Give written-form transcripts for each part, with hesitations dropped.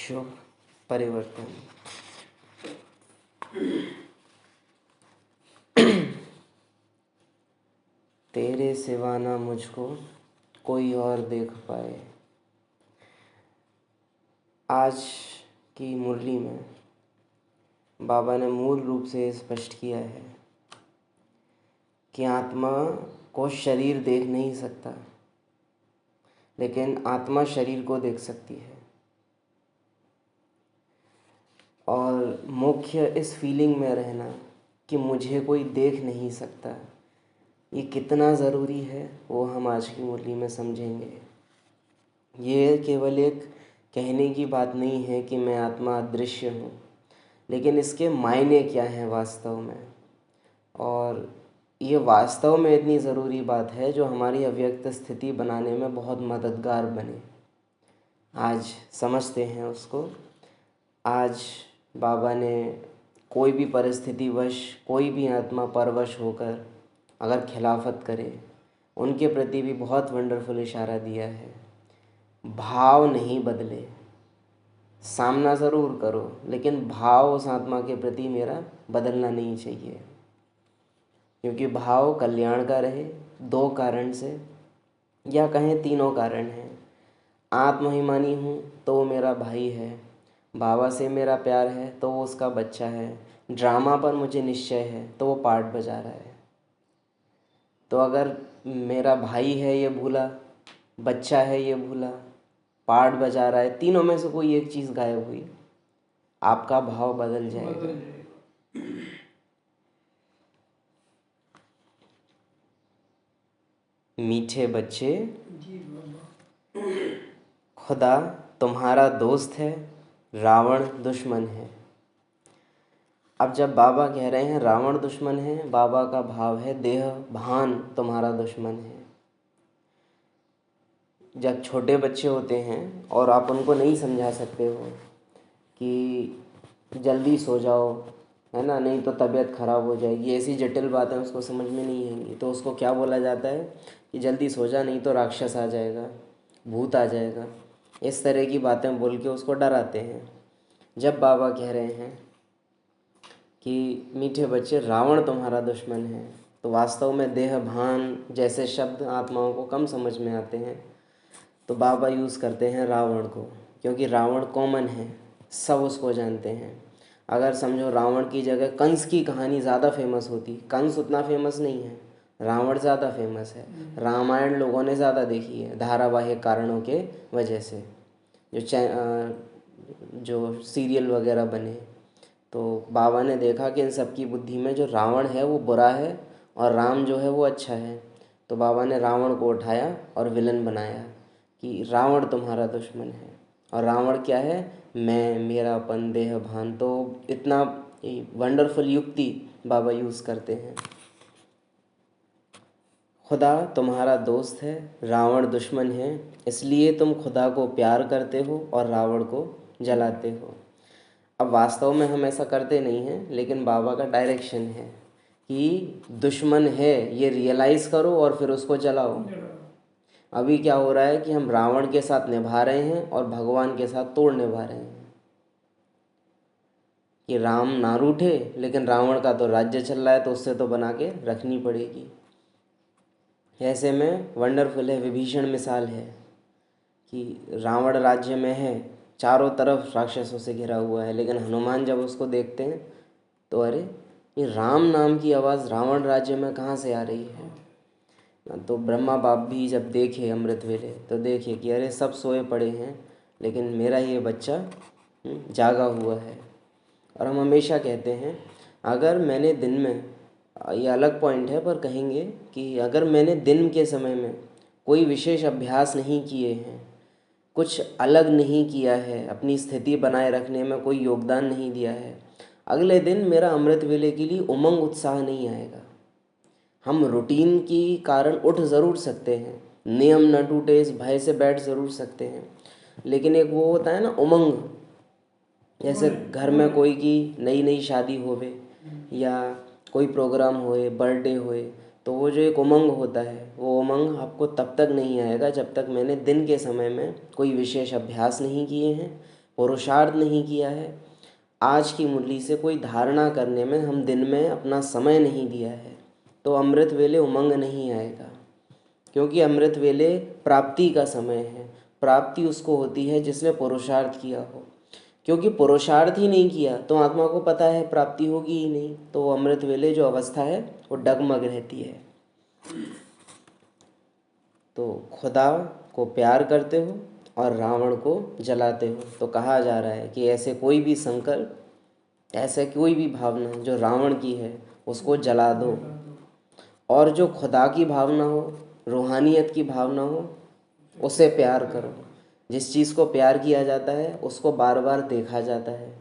शुभ परिवर्तन। तेरे सिवा ना मुझको कोई और देख पाए। आज की मुरली में बाबा ने मूल रूप से स्पष्ट किया है कि आत्मा को शरीर देख नहीं सकता, लेकिन आत्मा शरीर को देख सकती है। और मुख्य इस फीलिंग में रहना कि मुझे कोई देख नहीं सकता, ये कितना ज़रूरी है वो हम आज की मुरली में समझेंगे। ये केवल एक कहने की बात नहीं है कि मैं आत्मा अदृश्य हूँ, लेकिन इसके मायने क्या हैं वास्तव में। और ये वास्तव में इतनी ज़रूरी बात है जो हमारी अव्यक्त स्थिति बनाने में बहुत मददगार बने। आज समझते हैं उसको। आज बाबा ने कोई भी परिस्थितिवश कोई भी आत्मा परवश होकर अगर खिलाफत करे, उनके प्रति भी बहुत वंडरफुल इशारा दिया है। भाव नहीं बदले, सामना ज़रूर करो, लेकिन भाव उस आत्मा के प्रति मेरा बदलना नहीं चाहिए, क्योंकि भाव कल्याण का रहे। दो कारण से, या कहें तीनों कारण हैं। आत्माभिमानी हूँ तो वो मेरा भाई है, बाबा से मेरा प्यार है तो वो उसका बच्चा है, ड्रामा पर मुझे निश्चय है तो वो पार्ट बजा रहा है। तो अगर मेरा भाई है ये भूला, बच्चा है ये भूला, पार्ट बजा रहा है, तीनों में से कोई एक चीज़ गायब हुई, आपका भाव बदल जाएगा। मीठे बच्चे, खुदा तुम्हारा दोस्त है, रावण दुश्मन है। अब जब बाबा कह रहे हैं रावण दुश्मन है, बाबा का भाव है देह भान तुम्हारा दुश्मन है। जब छोटे बच्चे होते हैं और आप उनको नहीं समझा सकते हो कि जल्दी सो जाओ, है ना, नहीं तो तबीयत ख़राब हो जाएगी, ऐसी जटिल बातें उसको समझ में नहीं आएंगी, तो उसको क्या बोला जाता है कि जल्दी सो जा, नहीं तो राक्षस आ जाएगा, भूत आ जाएगा। इस तरह की बातें बोल के उसको डराते हैं। जब बाबा कह रहे हैं कि मीठे बच्चे रावण तुम्हारा दुश्मन है, तो वास्तव में देह भान जैसे शब्द आत्माओं को कम समझ में आते हैं, तो बाबा यूज़ करते हैं रावण को, क्योंकि रावण कॉमन है, सब उसको जानते हैं। अगर समझो रावण की जगह कंस की कहानी ज़्यादा फेमस होती, कंस उतना फेमस नहीं है, रावण ज़्यादा फेमस है। रामायण लोगों ने ज़्यादा देखी है धारावाहिक कारणों के वजह से, जो सीरियल वगैरह बने। तो बाबा ने देखा कि इन सब की बुद्धि में जो रावण है वो बुरा है और राम जो है वो अच्छा है। तो बाबा ने रावण को उठाया और विलन बनाया कि रावण तुम्हारा दुश्मन है। और रावण क्या है? मैं, मेरापन, देह भान। तो इतना वंडरफुल युक्ति बाबा यूज़ करते हैं। खुदा तुम्हारा दोस्त है, रावण दुश्मन है, इसलिए तुम खुदा को प्यार करते हो और रावण को जलाते हो। अब वास्तव में हम ऐसा करते नहीं हैं, लेकिन बाबा का डायरेक्शन है कि दुश्मन है ये रियलाइज़ करो और फिर उसको जलाओ। अभी क्या हो रहा है कि हम रावण के साथ निभा रहे हैं और भगवान के साथ तोड़ निभा रहे हैं कि राम ना रूठे, लेकिन रावण का तो राज्य चल रहा है तो उससे तो बना के रखनी पड़ेगी। ऐसे में वंडरफुल है, विभीषण मिसाल है कि रावण राज्य में है, चारों तरफ राक्षसों से घिरा हुआ है, लेकिन हनुमान जब उसको देखते हैं तो अरे ये राम नाम की आवाज़ रावण राज्य में कहाँ से आ रही है। तो ब्रह्मा बाप भी जब देखे अमृत वेले तो देखे कि अरे सब सोए पड़े हैं, लेकिन मेरा ये बच्चा जागा हुआ है। और हम हमेशा कहते हैं अगर मैंने दिन में, ये अलग पॉइंट है पर कहेंगे कि अगर मैंने दिन के समय में कोई विशेष अभ्यास नहीं किए हैं, कुछ अलग नहीं किया है, अपनी स्थिति बनाए रखने में कोई योगदान नहीं दिया है, अगले दिन मेरा अमृत वेले के लिए उमंग उत्साह नहीं आएगा। हम रूटीन की कारण उठ ज़रूर सकते हैं, नियम न टूटे इस भय से बैठ ज़रूर सकते हैं, लेकिन एक वो होता है ना उमंग, जैसे घर में कोई की नई शादी होवे या कोई प्रोग्राम होए, बर्थडे होए, तो वो जो एक उमंग होता है, वो उमंग आपको तब तक नहीं आएगा जब तक मैंने दिन के समय में कोई विशेष अभ्यास नहीं किए हैं, पुरुषार्थ नहीं किया है, आज की मुरली से कोई धारणा करने में हम दिन में अपना समय नहीं दिया है, तो अमृत वेले उमंग नहीं आएगा। क्योंकि अमृत वेले प्राप्ति का समय है। प्राप्ति उसको होती है जिसने पुरुषार्थ किया हो। क्योंकि पुरुषार्थ ही नहीं किया तो आत्मा को पता है प्राप्ति होगी ही नहीं, तो अमृत वेले जो अवस्था है वो डगमग रहती है। तो खुदा को प्यार करते हो और रावण को जलाते हो। तो कहा जा रहा है कि ऐसे कोई भी संकल्प, ऐसे कोई भी भावना जो रावण की है उसको जला दो, और जो खुदा की भावना हो, रूहानियत की भावना हो, उसे प्यार करो। जिस चीज़ को प्यार किया जाता है उसको बार बार देखा जाता है,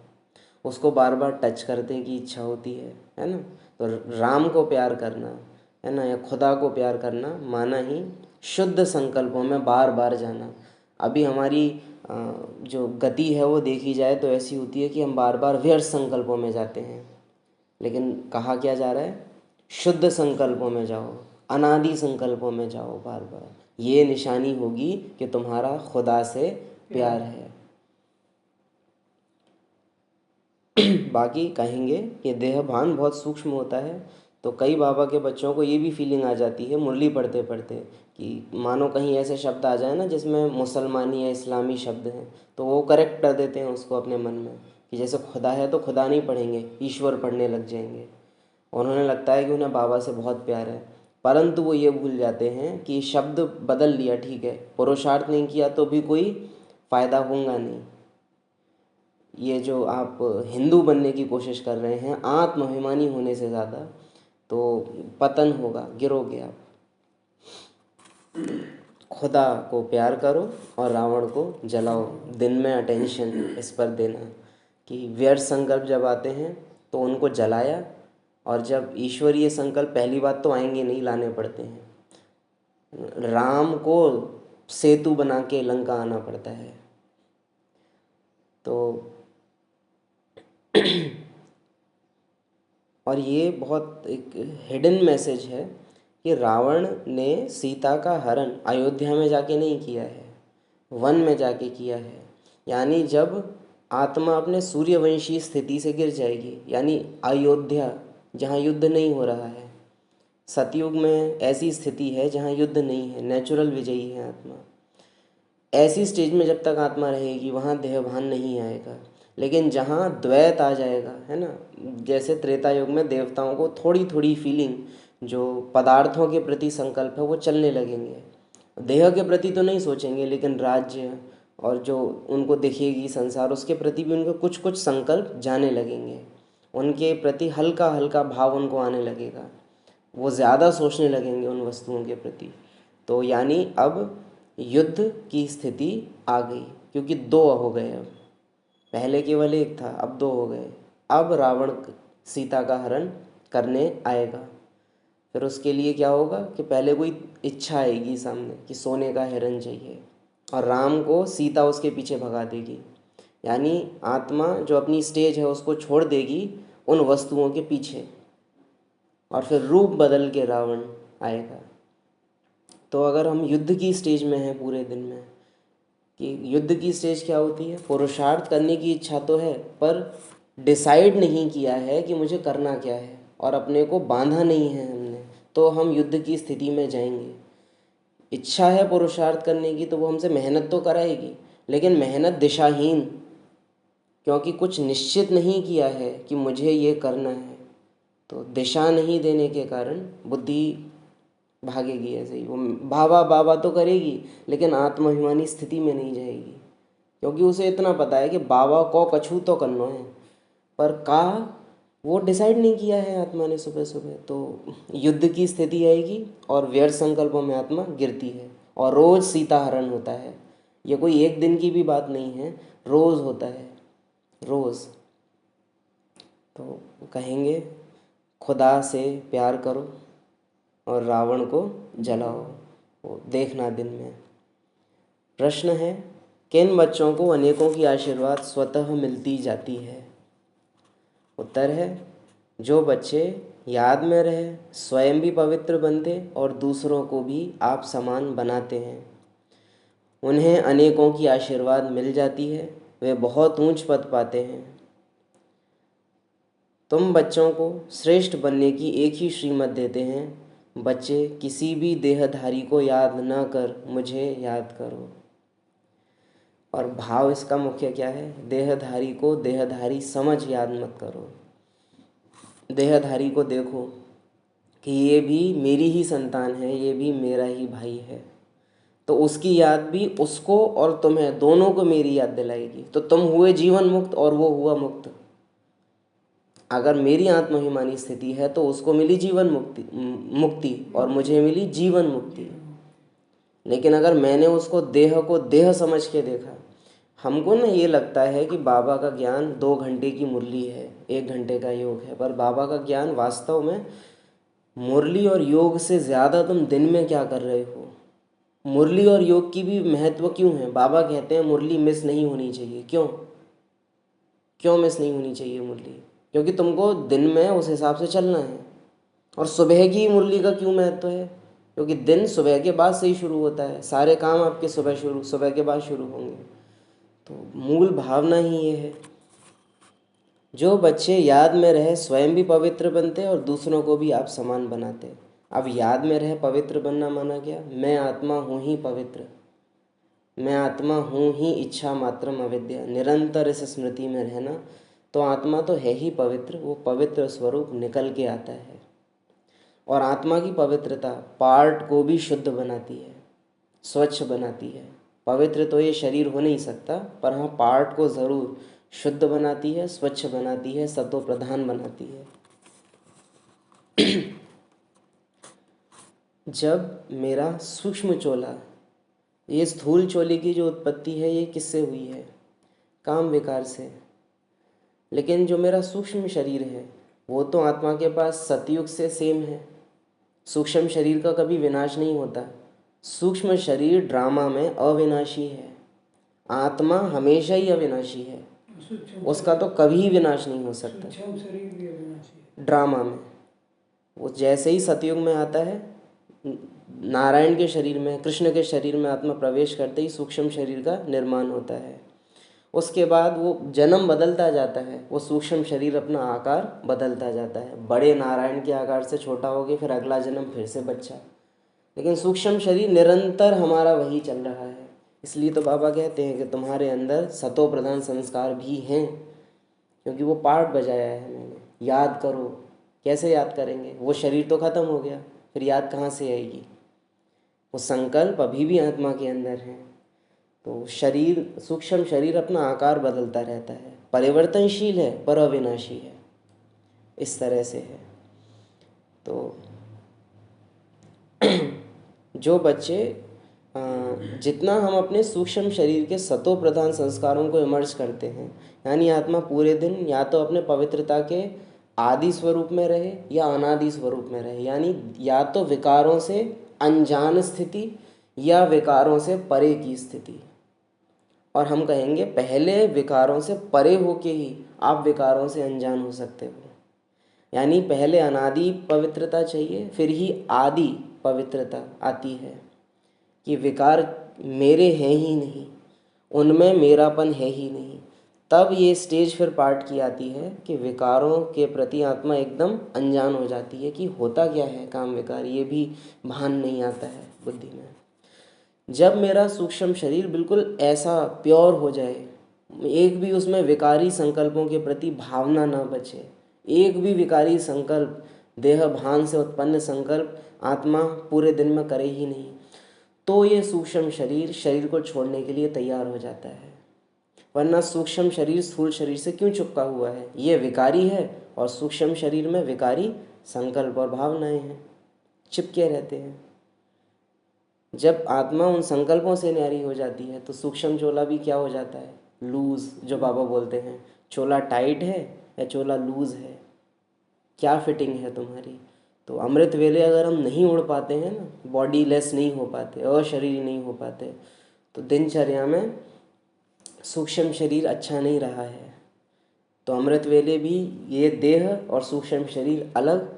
उसको बार बार टच करने की इच्छा होती है ना। तो राम को प्यार करना है ना, या खुदा को प्यार करना माना ही शुद्ध संकल्पों में बार बार जाना। अभी हमारी जो गति है वो देखी जाए तो ऐसी होती है कि हम बार बार व्यर्थ संकल्पों में जाते हैं, लेकिन कहा क्या जा रहा है, शुद्ध संकल्पों में जाओ, अनादि संकल्पों में जाओ बार बार। ये निशानी होगी कि तुम्हारा खुदा से प्यार है। बाकी कहेंगे कि देह भान बहुत सूक्ष्म होता है। तो कई बाबा के बच्चों को ये भी फीलिंग आ जाती है मुरली पढ़ते पढ़ते कि मानो कहीं ऐसे शब्द आ जाए ना जिसमें मुसलमानी या इस्लामी शब्द हैं, तो वो करेक्ट कर देते हैं उसको अपने मन में कि जैसे खुदा है तो खुदा नहीं पढ़ेंगे, ईश्वर पढ़ने लग जाएंगे। उन्हें लगता है कि उन्हें बाबा से बहुत प्यार है, परंतु वो ये भूल जाते हैं कि शब्द बदल लिया, ठीक है, पुरुषार्थ नहीं किया तो भी कोई फ़ायदा होगा नहीं। ये जो आप हिंदू बनने की कोशिश कर रहे हैं आत्माभिमानी होने से ज़्यादा, तो पतन होगा, गिरोगे आप। खुदा को प्यार करो और रावण को जलाओ। दिन में अटेंशन इस पर देना कि व्यर्थ संकल्प जब आते हैं तो उनको जलाया, और जब ईश्वरीय संकल्प, पहली बात तो आएंगे नहीं, लाने पड़ते हैं। राम को सेतु बना के लंका आना पड़ता है। तो और ये बहुत एक हिडन मैसेज है कि रावण ने सीता का हरण अयोध्या में जाके नहीं किया है, वन में जाके किया है। यानी जब आत्मा अपने सूर्यवंशी स्थिति से गिर जाएगी, यानी अयोध्या जहाँ युद्ध नहीं हो रहा है, सतयुग में ऐसी स्थिति है जहाँ युद्ध नहीं है, नेचुरल विजयी है आत्मा। ऐसी स्टेज में जब तक आत्मा रहेगी वहाँ देहभान नहीं आएगा। लेकिन जहाँ द्वैत आ जाएगा, है ना, जैसे त्रेता युग में देवताओं को थोड़ी थोड़ी फीलिंग, जो पदार्थों के प्रति संकल्प है वो चलने लगेंगे, देह के प्रति तो नहीं सोचेंगे, लेकिन राज्य और जो उनको दिखेगी संसार उसके प्रति भी उनके कुछ कुछ संकल्प जाने लगेंगे, उनके प्रति हल्का हल्का भाव उनको आने लगेगा, वो ज़्यादा सोचने लगेंगे उन वस्तुओं के प्रति। तो यानी अब युद्ध की स्थिति आ गई, क्योंकि दो हो गए। अब पहले केवल एक था, अब दो हो गए। अब रावण सीता का हरण करने आएगा। फिर उसके लिए क्या होगा कि पहले कोई इच्छा आएगी सामने कि सोने का हिरण चाहिए, और राम को सीता उसके पीछे भगा देगी। यानी आत्मा जो अपनी स्टेज है उसको छोड़ देगी उन वस्तुओं के पीछे, और फिर रूप बदल के रावण आएगा। तो अगर हम युद्ध की स्टेज में हैं पूरे दिन में, कि युद्ध की स्टेज क्या होती है, पुरुषार्थ करने की इच्छा तो है पर डिसाइड नहीं किया है कि मुझे करना क्या है, और अपने को बांधा नहीं है हमने, तो हम युद्ध की स्थिति में जाएंगे। इच्छा है पुरुषार्थ करने की तो वो हमसे मेहनत तो कराएगी, लेकिन मेहनत दिशाहीन, क्योंकि कुछ निश्चित नहीं किया है कि मुझे ये करना है। तो दिशा नहीं देने के कारण बुद्धि भागेगी, ऐसे ही वो बाबा बाबा तो करेगी लेकिन आत्माभिमानी स्थिति में नहीं जाएगी, क्योंकि उसे इतना पता है कि बाबा को कछू तो करना है, पर का वो डिसाइड नहीं किया है आत्मा ने सुबह सुबह। तो युद्ध की स्थिति आएगी और व्यर्थ संकल्पों में आत्मा गिरती है, और रोज़ सीता हरण होता है। ये कोई एक दिन की भी बात नहीं है, रोज़ होता है, रोज़। तो कहेंगे खुदा से प्यार करो और रावण को जलाओ, वो देखना दिन में। प्रश्न है, किन बच्चों को अनेकों की आशीर्वाद स्वतः मिलती जाती है? उत्तर है, जो बच्चे याद में रहे, स्वयं भी पवित्र बनते और दूसरों को भी आप समान बनाते हैं, उन्हें अनेकों की आशीर्वाद मिल जाती है। वे बहुत ऊंच पद पाते हैं। तुम बच्चों को श्रेष्ठ बनने की एक ही श्रीमत देते हैं, बच्चे किसी भी देहधारी को याद न कर मुझे याद करो। और भाव इसका मुख्य क्या है? देहधारी को देहधारी समझ याद मत करो। देहधारी को देखो कि ये भी मेरी ही संतान है, ये भी मेरा ही भाई है, तो उसकी याद भी उसको और तुम्हें दोनों को मेरी याद दिलाएगी। तो तुम हुए जीवन मुक्त और वो हुआ मुक्त। अगर मेरी आत्माभिमानी स्थिति है तो उसको मिली जीवन मुक्ति और मुझे मिली जीवन मुक्ति। लेकिन अगर मैंने उसको देह को देह समझ के देखा, हमको ना ये लगता है कि बाबा का ज्ञान 2 घंटे की मुरली है, 1 घंटे का योग है, पर बाबा का ज्ञान वास्तव में मुरली और योग से ज़्यादा तुम दिन में क्या कर रहे हो। मुरली और योग की भी महत्व क्यों है? बाबा कहते हैं मुरली मिस नहीं होनी चाहिए। क्यों मिस नहीं होनी चाहिए मुरली? क्योंकि तुमको दिन में उस हिसाब से चलना है। और सुबह की मुरली का क्यों महत्व है? क्योंकि दिन सुबह के बाद से ही शुरू होता है, सारे काम आपके सुबह के बाद शुरू होंगे। तो मूल भावना ही ये है। जो बच्चे याद में रहे स्वयं भी पवित्र बनते और दूसरों को भी आप समान बनाते। अब याद में रहे पवित्र बनना माना क्या? मैं आत्मा हूँ ही पवित्र, मैं आत्मा हूँ ही इच्छा मात्रम अविद्या, निरंतर इस स्मृति में रहना, तो आत्मा तो है ही पवित्र, वो पवित्र स्वरूप निकल के आता है। और आत्मा की पवित्रता पार्ट को भी शुद्ध बनाती है, स्वच्छ बनाती है। पवित्र तो ये शरीर हो नहीं सकता, पर हाँ पार्ट को ज़रूर शुद्ध बनाती है, स्वच्छ बनाती है, सत्व प्रधान बनाती है। जब मेरा सूक्ष्म चोला, ये स्थूल चोले की जो उत्पत्ति है ये किससे हुई है? काम विकार से। लेकिन जो मेरा सूक्ष्म शरीर है वो तो आत्मा के पास सतयुग से सेम है। सूक्ष्म शरीर का कभी विनाश नहीं होता। सूक्ष्म शरीर ड्रामा में अविनाशी है, आत्मा हमेशा ही अविनाशी है, उसका तो कभी विनाश नहीं हो सकता। ड्रामा में वो जैसे ही सतयुग में आता है, नारायण के शरीर में, कृष्ण के शरीर में आत्मा प्रवेश करते ही सूक्ष्म शरीर का निर्माण होता है। उसके बाद वो जन्म बदलता जाता है, वो सूक्ष्म शरीर अपना आकार बदलता जाता है। बड़े नारायण के आकार से छोटा हो गया, फिर अगला जन्म फिर से बच्चा। लेकिन सूक्ष्म शरीर निरंतर हमारा वही चल रहा है। इसलिए तो बाबा कहते हैं कि तुम्हारे अंदर सतो प्रधान संस्कार भी हैं, क्योंकि वो पार्ट बजाया है मैंने। याद करो, कैसे याद करेंगे? वो शरीर तो ख़त्म हो गया, फिर याद कहाँ से आएगी? वो संकल्प अभी भी आत्मा के अंदर है। तो शरीर, सूक्ष्म शरीर अपना आकार बदलता रहता है, परिवर्तनशील है पर अविनाशी है, इस तरह से है। तो जो बच्चे जितना हम अपने सूक्ष्म शरीर के सतो प्रधान संस्कारों को इमर्ज करते हैं, यानी आत्मा पूरे दिन या तो अपने पवित्रता के आदि स्वरूप में रहे या अनादि स्वरूप में रहे, यानी या तो विकारों से अनजान स्थिति या विकारों से परे की स्थिति। और हम कहेंगे पहले विकारों से परे होके ही आप विकारों से अनजान हो सकते हो। यानी पहले अनादि पवित्रता चाहिए, फिर ही आदि पवित्रता आती है कि विकार मेरे हैं ही नहीं, उनमें मेरापन है ही नहीं। तब ये स्टेज फिर पार्ट की आती है कि विकारों के प्रति आत्मा एकदम अनजान हो जाती है कि होता क्या है काम विकार, ये भी भान नहीं आता है बुद्धि में। जब मेरा सूक्ष्म शरीर बिल्कुल ऐसा प्योर हो जाए, एक भी उसमें विकारी संकल्पों के प्रति भावना ना बचे, एक भी विकारी संकल्प, देह भान से उत्पन्न संकल्प आत्मा पूरे दिन में करे ही नहीं, तो ये सूक्ष्म शरीर को छोड़ने के लिए तैयार हो जाता है। वरना सूक्ष्म शरीर स्थूल शरीर से क्यों चिपका हुआ है? ये विकारी है और सूक्ष्म शरीर में विकारी संकल्प और भावनाएं हैं, चिपके रहते हैं। जब आत्मा उन संकल्पों से न्यारी हो जाती है तो सूक्ष्म चोला भी क्या हो जाता है? लूज, जो बाबा बोलते हैं, चोला टाइट है या चोला लूज है, क्या फिटिंग है तुम्हारी? तो अमृत वेले अगर हम नहीं उड़ पाते हैं ना, बॉडी लेस नहीं हो पाते, अशरीरी नहीं हो पाते, तो दिनचर्या में सूक्ष्म शरीर अच्छा नहीं रहा है, तो अमृत वेले भी ये देह और सूक्ष्म शरीर अलग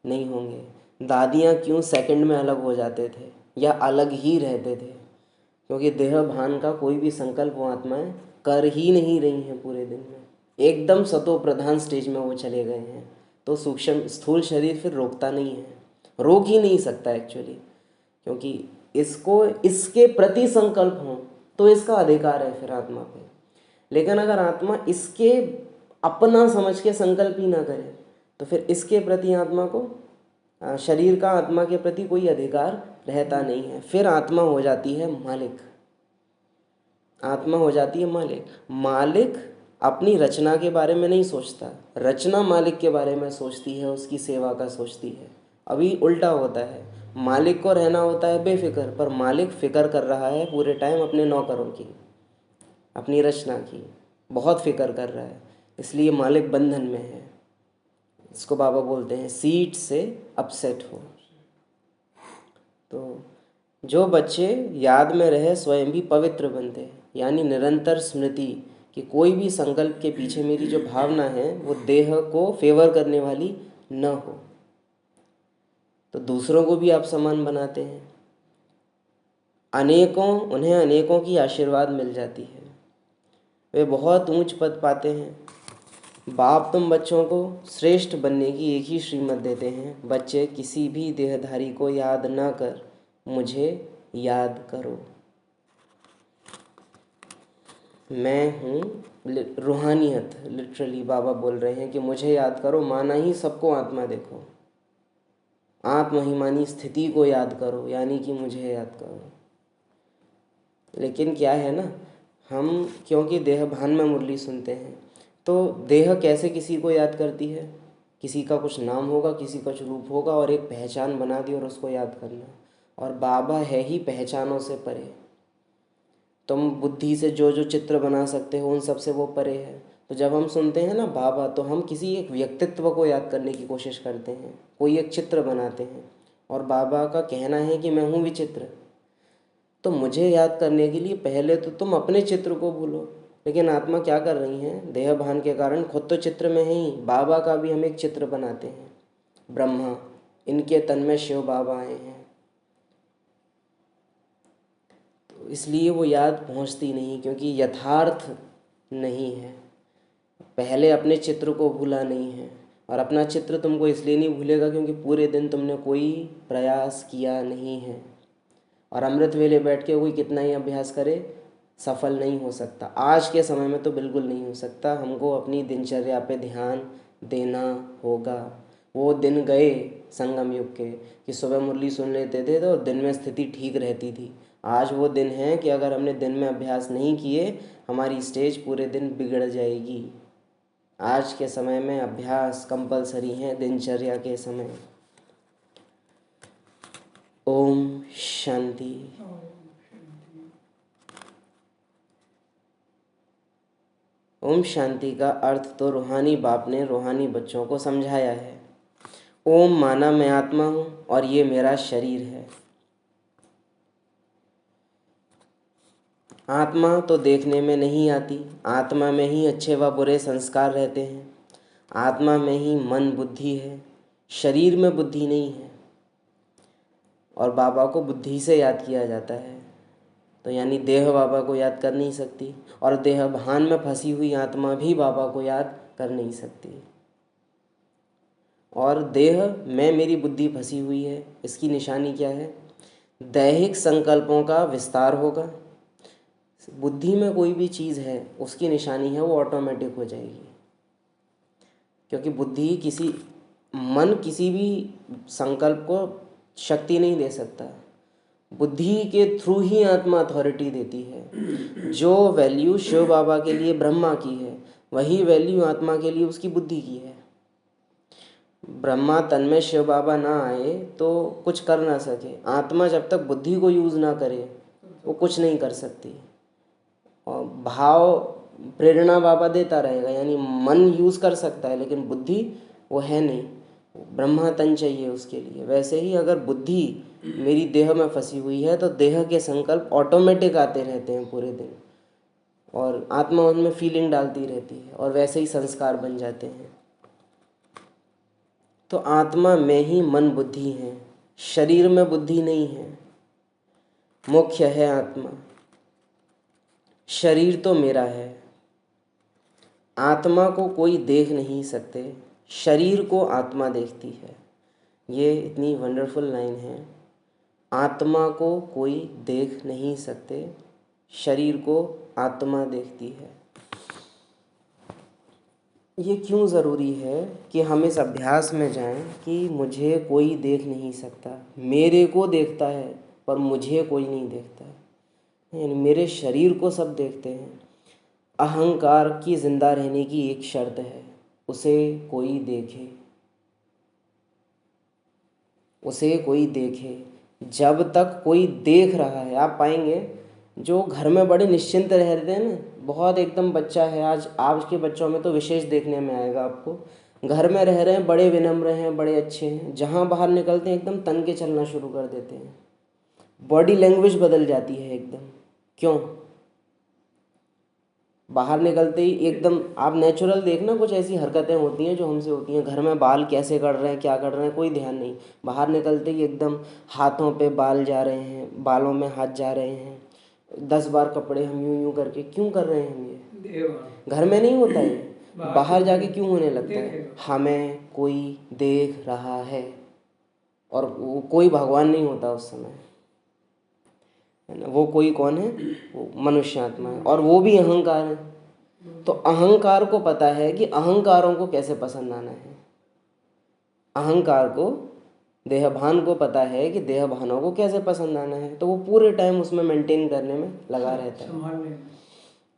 नहीं होंगे। दादियाँ क्यों सेकंड में अलग हो जाते थे या अलग ही रहते थे? क्योंकि देह भान का कोई भी संकल्प वो आत्माएं कर ही नहीं रही हैं पूरे दिन में, एकदम सतो प्रधान स्टेज में वो चले गए हैं। तो सूक्ष्म स्थूल शरीर फिर रोकता नहीं है, रोक ही नहीं सकता एक्चुअली, क्योंकि इसको इसके प्रति संकल्प हो तो इसका अधिकार है फिर आत्मा पे। लेकिन अगर आत्मा इसके अपना समझ के संकल्प ही ना करे तो फिर इसके प्रति आत्मा को, शरीर का आत्मा के प्रति कोई अधिकार रहता नहीं है। फिर आत्मा हो जाती है मालिक, आत्मा हो जाती है मालिक। मालिक अपनी रचना के बारे में नहीं सोचता, रचना मालिक के बारे में सोचती है, उसकी सेवा का सोचती है। अभी उल्टा होता है, मालिक को रहना होता है बेफिक्र, पर मालिक फिक्र कर रहा है पूरे टाइम अपने नौकरों की, अपनी रचना की बहुत फिक्र कर रहा है, इसलिए मालिक बंधन में है। इसको बाबा बोलते हैं सीट से अपसेट हो। तो जो बच्चे याद में रहे स्वयं भी पवित्र बनते हैं, यानी निरंतर स्मृति कि कोई भी संकल्प के पीछे मेरी जो भावना है वो देह को फेवर करने वाली न हो, तो दूसरों को भी आप समान बनाते हैं। उन्हें अनेकों की आशीर्वाद मिल जाती है, वे बहुत ऊंच पद पाते हैं। बाप तुम बच्चों को श्रेष्ठ बनने की एक ही श्रीमत देते हैं, बच्चे किसी भी देहधारी को याद न कर मुझे याद करो। मैं हूँ रूहानियत, लिटरली बाबा बोल रहे हैं कि मुझे याद करो, माना ही सबको आत्मा देखो, आत्महिमानी स्थिति को याद करो, यानी कि मुझे याद करो। लेकिन क्या है ना, हम क्योंकि देह भान में मुरली सुनते हैं, तो देह कैसे किसी को याद करती है, किसी का कुछ नाम होगा, किसी का कुछ रूप होगा और एक पहचान बना दी और उसको याद करना। और बाबा है ही पहचानों से परे, तुम बुद्धि से जो जो चित्र बना सकते हो उन सब से वो परे है। तो जब हम सुनते हैं ना बाबा, तो हम किसी एक व्यक्तित्व को याद करने की कोशिश करते हैं, कोई एक चित्र बनाते हैं, और बाबा का कहना है कि मैं हूँ विचित्र। तो मुझे याद करने के लिए पहले तो तुम अपने चित्र को भूलो। लेकिन आत्मा क्या कर रही है, देह भान के कारण खुद तो चित्र में है ही, बाबा का भी हम एक चित्र बनाते हैं। ब्रह्मा, इनके तन में शिव बाबा आए हैं, तो इसलिए वो याद पहुंचती नहीं, क्योंकि यथार्थ नहीं है। पहले अपने चित्र को भूला नहीं है, और अपना चित्र तुमको इसलिए नहीं भूलेगा क्योंकि पूरे दिन तुमने कोई प्रयास किया नहीं है। और अमृत वेले बैठ के कोई कितना ही अभ्यास करे, सफल नहीं हो सकता। आज के समय में तो बिल्कुल नहीं हो सकता। हमको अपनी दिनचर्या पे ध्यान देना होगा। वो दिन गए संगम युग के कि सुबह मुरली सुन लेते थे तो दिन में स्थिति ठीक रहती थी। आज वो दिन है कि अगर हमने दिन में अभ्यास नहीं किए, हमारी स्टेज पूरे दिन बिगड़ जाएगी। आज के समय में अभ्यास कंपलसरी है, दिनचर्या के समय। ओम शांति। ओम शांति का अर्थ तो रूहानी बाप ने रूहानी बच्चों को समझाया है। ओम माना मैं आत्मा हूँ और ये मेरा शरीर है। आत्मा तो देखने में नहीं आती, आत्मा में ही अच्छे व बुरे संस्कार रहते हैं, आत्मा में ही मन बुद्धि है, शरीर में बुद्धि नहीं है। और बाबा को बुद्धि से याद किया जाता है, तो यानी देह बाबा को याद कर नहीं सकती, और देह भान में फंसी हुई आत्मा भी बाबा को याद कर नहीं सकती। और देह में मेरी बुद्धि फंसी हुई है, इसकी निशानी क्या है? दैहिक संकल्पों का विस्तार होगा। बुद्धि में कोई भी चीज़ है उसकी निशानी है वो ऑटोमेटिक हो जाएगी, क्योंकि मन किसी भी संकल्प को शक्ति नहीं दे सकता। बुद्धि के थ्रू ही आत्मा अथॉरिटी देती है। जो वैल्यू शिव बाबा के लिए ब्रह्मा की है, वही वैल्यू आत्मा के लिए उसकी बुद्धि की है। ब्रह्मा तन में शिव बाबा ना आए तो कुछ कर ना सके। आत्मा जब तक बुद्धि को यूज़ ना करे वो कुछ नहीं कर सकती। और भाव प्रेरणा बाबा देता रहेगा, यानी मन यूज़ कर सकता है लेकिन बुद्धि वो है नहीं, ब्रह्मा तन चाहिए उसके लिए। वैसे ही अगर बुद्धि मेरी देह में फंसी हुई है तो देह के संकल्प ऑटोमेटिक आते रहते हैं पूरे दिन, और आत्मा उनमें फीलिंग डालती रहती है और वैसे ही संस्कार बन जाते हैं। तो आत्मा में ही मन बुद्धि है, शरीर में बुद्धि नहीं है। मुख्य है आत्मा, शरीर तो मेरा है, आत्मा को कोई देख नहीं सकते, शरीर को आत्मा देखती है। ये इतनी वंडरफुल लाइन है। आत्मा को कोई देख नहीं सकते, शरीर को आत्मा देखती है। ये क्यों ज़रूरी है कि हम इस अभ्यास में जाएं कि मुझे कोई देख नहीं सकता। मेरे को देखता है पर मुझे कोई नहीं देखता, यानी मेरे शरीर को सब देखते हैं। अहंकार की ज़िंदा रहने की एक शर्त है, उसे कोई देखे, उसे कोई देखे। जब तक कोई देख रहा है, आप पाएंगे जो घर में बड़े निश्चिंत रहते हैं ना, बहुत एकदम बच्चा है, आज के बच्चों में तो विशेष देखने में आएगा आपको, घर में रह रहे हैं, बड़े विनम्र हैं, बड़े अच्छे हैं, जहाँ बाहर निकलते हैं एकदम तन के चलना शुरू कर देते हैं, बॉडी लैंग्वेज बदल जाती है एकदम। क्यों? बाहर निकलते ही एकदम आप नेचुरल देखना, कुछ ऐसी हरकतें होती हैं जो हमसे होती हैं। घर में बाल कैसे कर रहे हैं, क्या कर रहे हैं, कोई ध्यान नहीं। बाहर निकलते ही एकदम हाथों पे बाल जा रहे हैं, बालों में हाथ जा रहे हैं, 10 बार कपड़े हम यूं यूं करके क्यों कर रहे हैं हम? ये घर में नहीं होता है, बाहर जाके क्यों होने लगता है? हमें कोई देख रहा है, और वो कोई भगवान नहीं होता उस समय, है ना। वो कोई कौन है? वो मनुष्य आत्मा है, और वो भी अहंकार है। तो अहंकार को पता है कि अहंकारों को कैसे पसंद आना है। अहंकार को, देहभान को पता है कि देहभानों को कैसे पसंद आना है, तो वो पूरे टाइम उसमें मेंटेन करने में लगा रहता है।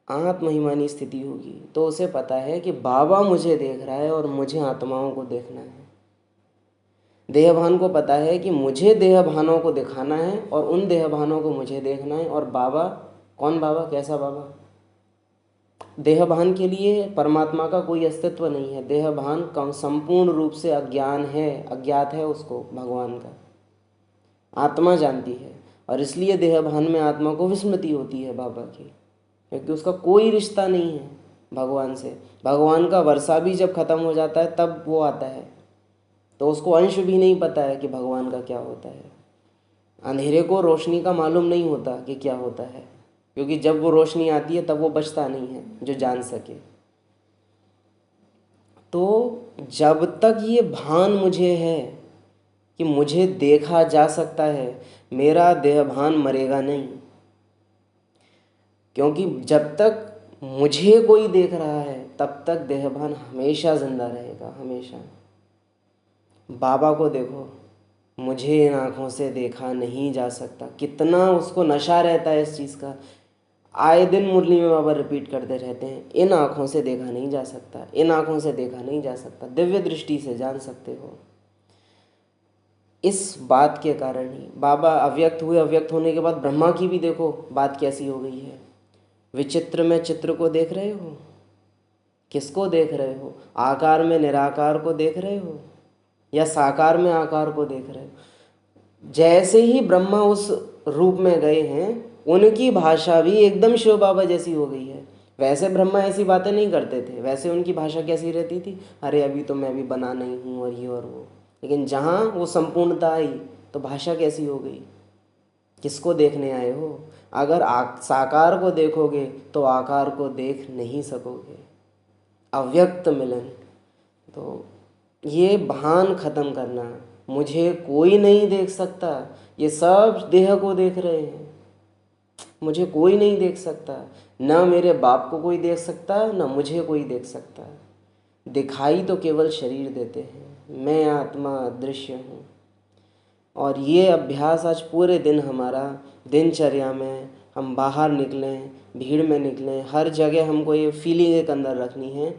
आत्महिमानी स्थिति होगी तो उसे पता है कि बाबा मुझे देख रहा है और मुझे आत्माओं को देखना है। देहभान को पता है कि मुझे देहभानों को दिखाना है और उन देहभानों को मुझे देखना है। और बाबा कौन? बाबा कैसा बाबा? देहभान के लिए परमात्मा का कोई अस्तित्व नहीं है। देहभान संपूर्ण रूप से अज्ञान है, अज्ञात है उसको भगवान का। आत्मा जानती है, और इसलिए देहभान में आत्मा को विस्मृति होती है बाबा की, क्योंकि उसका कोई रिश्ता नहीं है भगवान से। भगवान का वर्षा भी जब खत्म हो जाता है तब वो आता है, तो उसको अंश भी नहीं पता है कि भगवान का क्या होता है। अंधेरे को रोशनी का मालूम नहीं होता कि क्या होता है, क्योंकि जब वो रोशनी आती है तब वो बचता नहीं है जो जान सके। तो जब तक ये भान मुझे है कि मुझे देखा जा सकता है, मेरा देहभान मरेगा नहीं। क्योंकि जब तक मुझे कोई देख रहा है तब तक देहभान हमेशा जिंदा रहेगा, हमेशा। बाबा को देखो, मुझे इन आँखों से देखा नहीं जा सकता, कितना उसको नशा रहता है इस चीज़ का। आए दिन मुरली में बाबा रिपीट करते रहते हैं, इन आँखों से देखा नहीं जा सकता, इन आँखों से देखा नहीं जा सकता। दिव्य दृष्टि से जान सकते हो। इस बात के कारण ही बाबा अव्यक्त हुए। अव्यक्त होने के बाद ब्रह्मा की भी देखो बात कैसी हो गई है। विचित्र में चित्र को देख रहे हो? किसको देख रहे हो? आकार में निराकार को देख रहे हो या साकार में आकार को देख रहे हो? जैसे ही ब्रह्मा उस रूप में गए हैं, उनकी भाषा भी एकदम शिव बाबा जैसी हो गई है। वैसे ब्रह्मा ऐसी बातें नहीं करते थे, वैसे उनकी भाषा कैसी रहती थी? अरे अभी तो मैं भी बना नहीं हूँ और ये और वो। लेकिन जहाँ वो संपूर्णता आई तो भाषा कैसी हो गई? किसको देखने आए हो? अगर साकार को देखोगे तो आकार को देख नहीं सकोगे। अव्यक्त मिलन। तो ये भान खत्म करना, मुझे कोई नहीं देख सकता, ये सब देह को देख रहे हैं, मुझे कोई नहीं देख सकता, ना मेरे बाप को कोई देख सकता, ना मुझे कोई देख सकता। दिखाई तो केवल शरीर देते हैं, मैं आत्मा अदृश्य हूँ। और ये अभ्यास आज पूरे दिन हमारा दिनचर्या में, हम बाहर निकलें, भीड़ में निकलें, हर जगह हमको ये फीलिंग एक अंदर रखनी है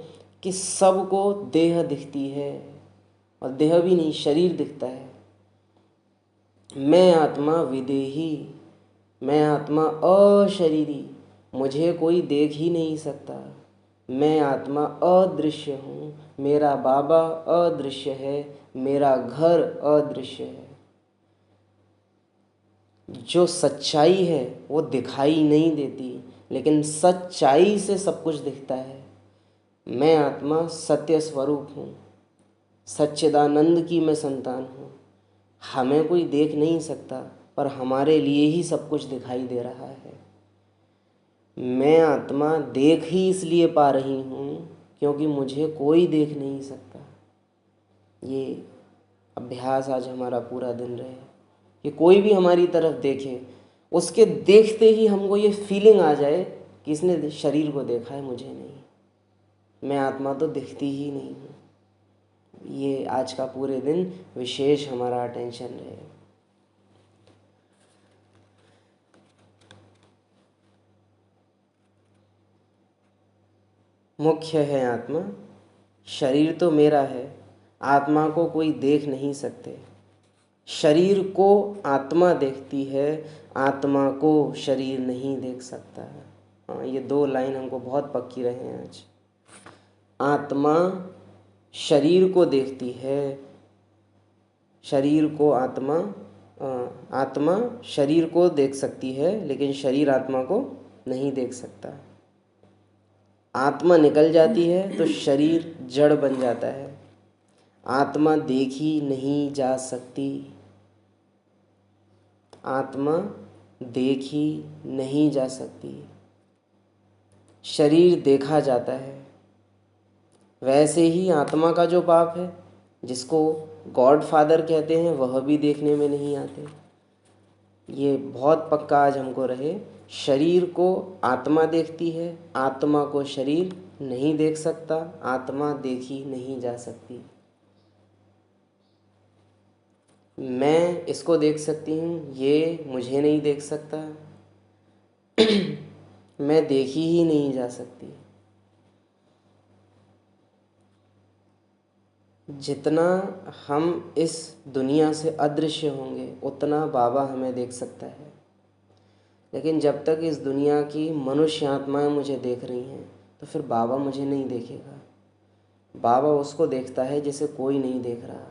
कि सबको देह दिखती है, और देह भी नहीं, शरीर दिखता है। मैं आत्मा विदेही, मैं आत्मा अशरीरी, मुझे कोई देख ही नहीं सकता। मैं आत्मा अदृश्य हूँ, मेरा बाबा अदृश्य है, मेरा घर अदृश्य है। जो सच्चाई है वो दिखाई नहीं देती, लेकिन सच्चाई से सब कुछ दिखता है। मैं आत्मा सत्य स्वरूप हूँ, सच्चिदानंद की मैं संतान हूँ। हमें कोई देख नहीं सकता, पर हमारे लिए ही सब कुछ दिखाई दे रहा है। मैं आत्मा देख ही इसलिए पा रही हूँ क्योंकि मुझे कोई देख नहीं सकता। ये अभ्यास आज हमारा पूरा दिन रहे कि कोई भी हमारी तरफ देखे, उसके देखते ही हमको ये फीलिंग आ जाए कि इसने शरीर को देखा है, मुझे नहीं, मैं आत्मा तो दिखती ही नहीं हूँ। ये आज का पूरे दिन विशेष हमारा अटेंशन रहे। मुख्य है आत्मा, शरीर तो मेरा है, आत्मा को कोई देख नहीं सकते। शरीर को आत्मा देखती है, आत्मा को शरीर नहीं देख सकता है। हाँ, ये दो लाइन हमको बहुत पक्की रहे हैं आज। आत्मा शरीर को देखती है, शरीर को आत्मा आत्मा शरीर को देख सकती है लेकिन शरीर आत्मा को नहीं देख सकता। आत्मा निकल जाती है तो शरीर जड़ बन जाता है। आत्मा देखी नहीं जा सकती, आत्मा देखी नहीं जा सकती, शरीर देखा जाता है। वैसे ही आत्मा का जो बाप है, जिसको गॉड फादर कहते हैं, वह भी देखने में नहीं आते। ये बहुत पक्का आज हमको रहे, शरीर को आत्मा देखती है, आत्मा को शरीर नहीं देख सकता, आत्मा देखी नहीं जा सकती। मैं इसको देख सकती हूँ, ये मुझे नहीं देख सकता। मैं देखी ही नहीं जा सकती। जितना हम इस दुनिया से अदृश्य होंगे उतना बाबा हमें देख सकता है। लेकिन जब तक इस दुनिया की मनुष्य आत्माएं मुझे देख रही हैं तो फिर बाबा मुझे नहीं देखेगा। बाबा उसको देखता है जिसे कोई नहीं देख रहा।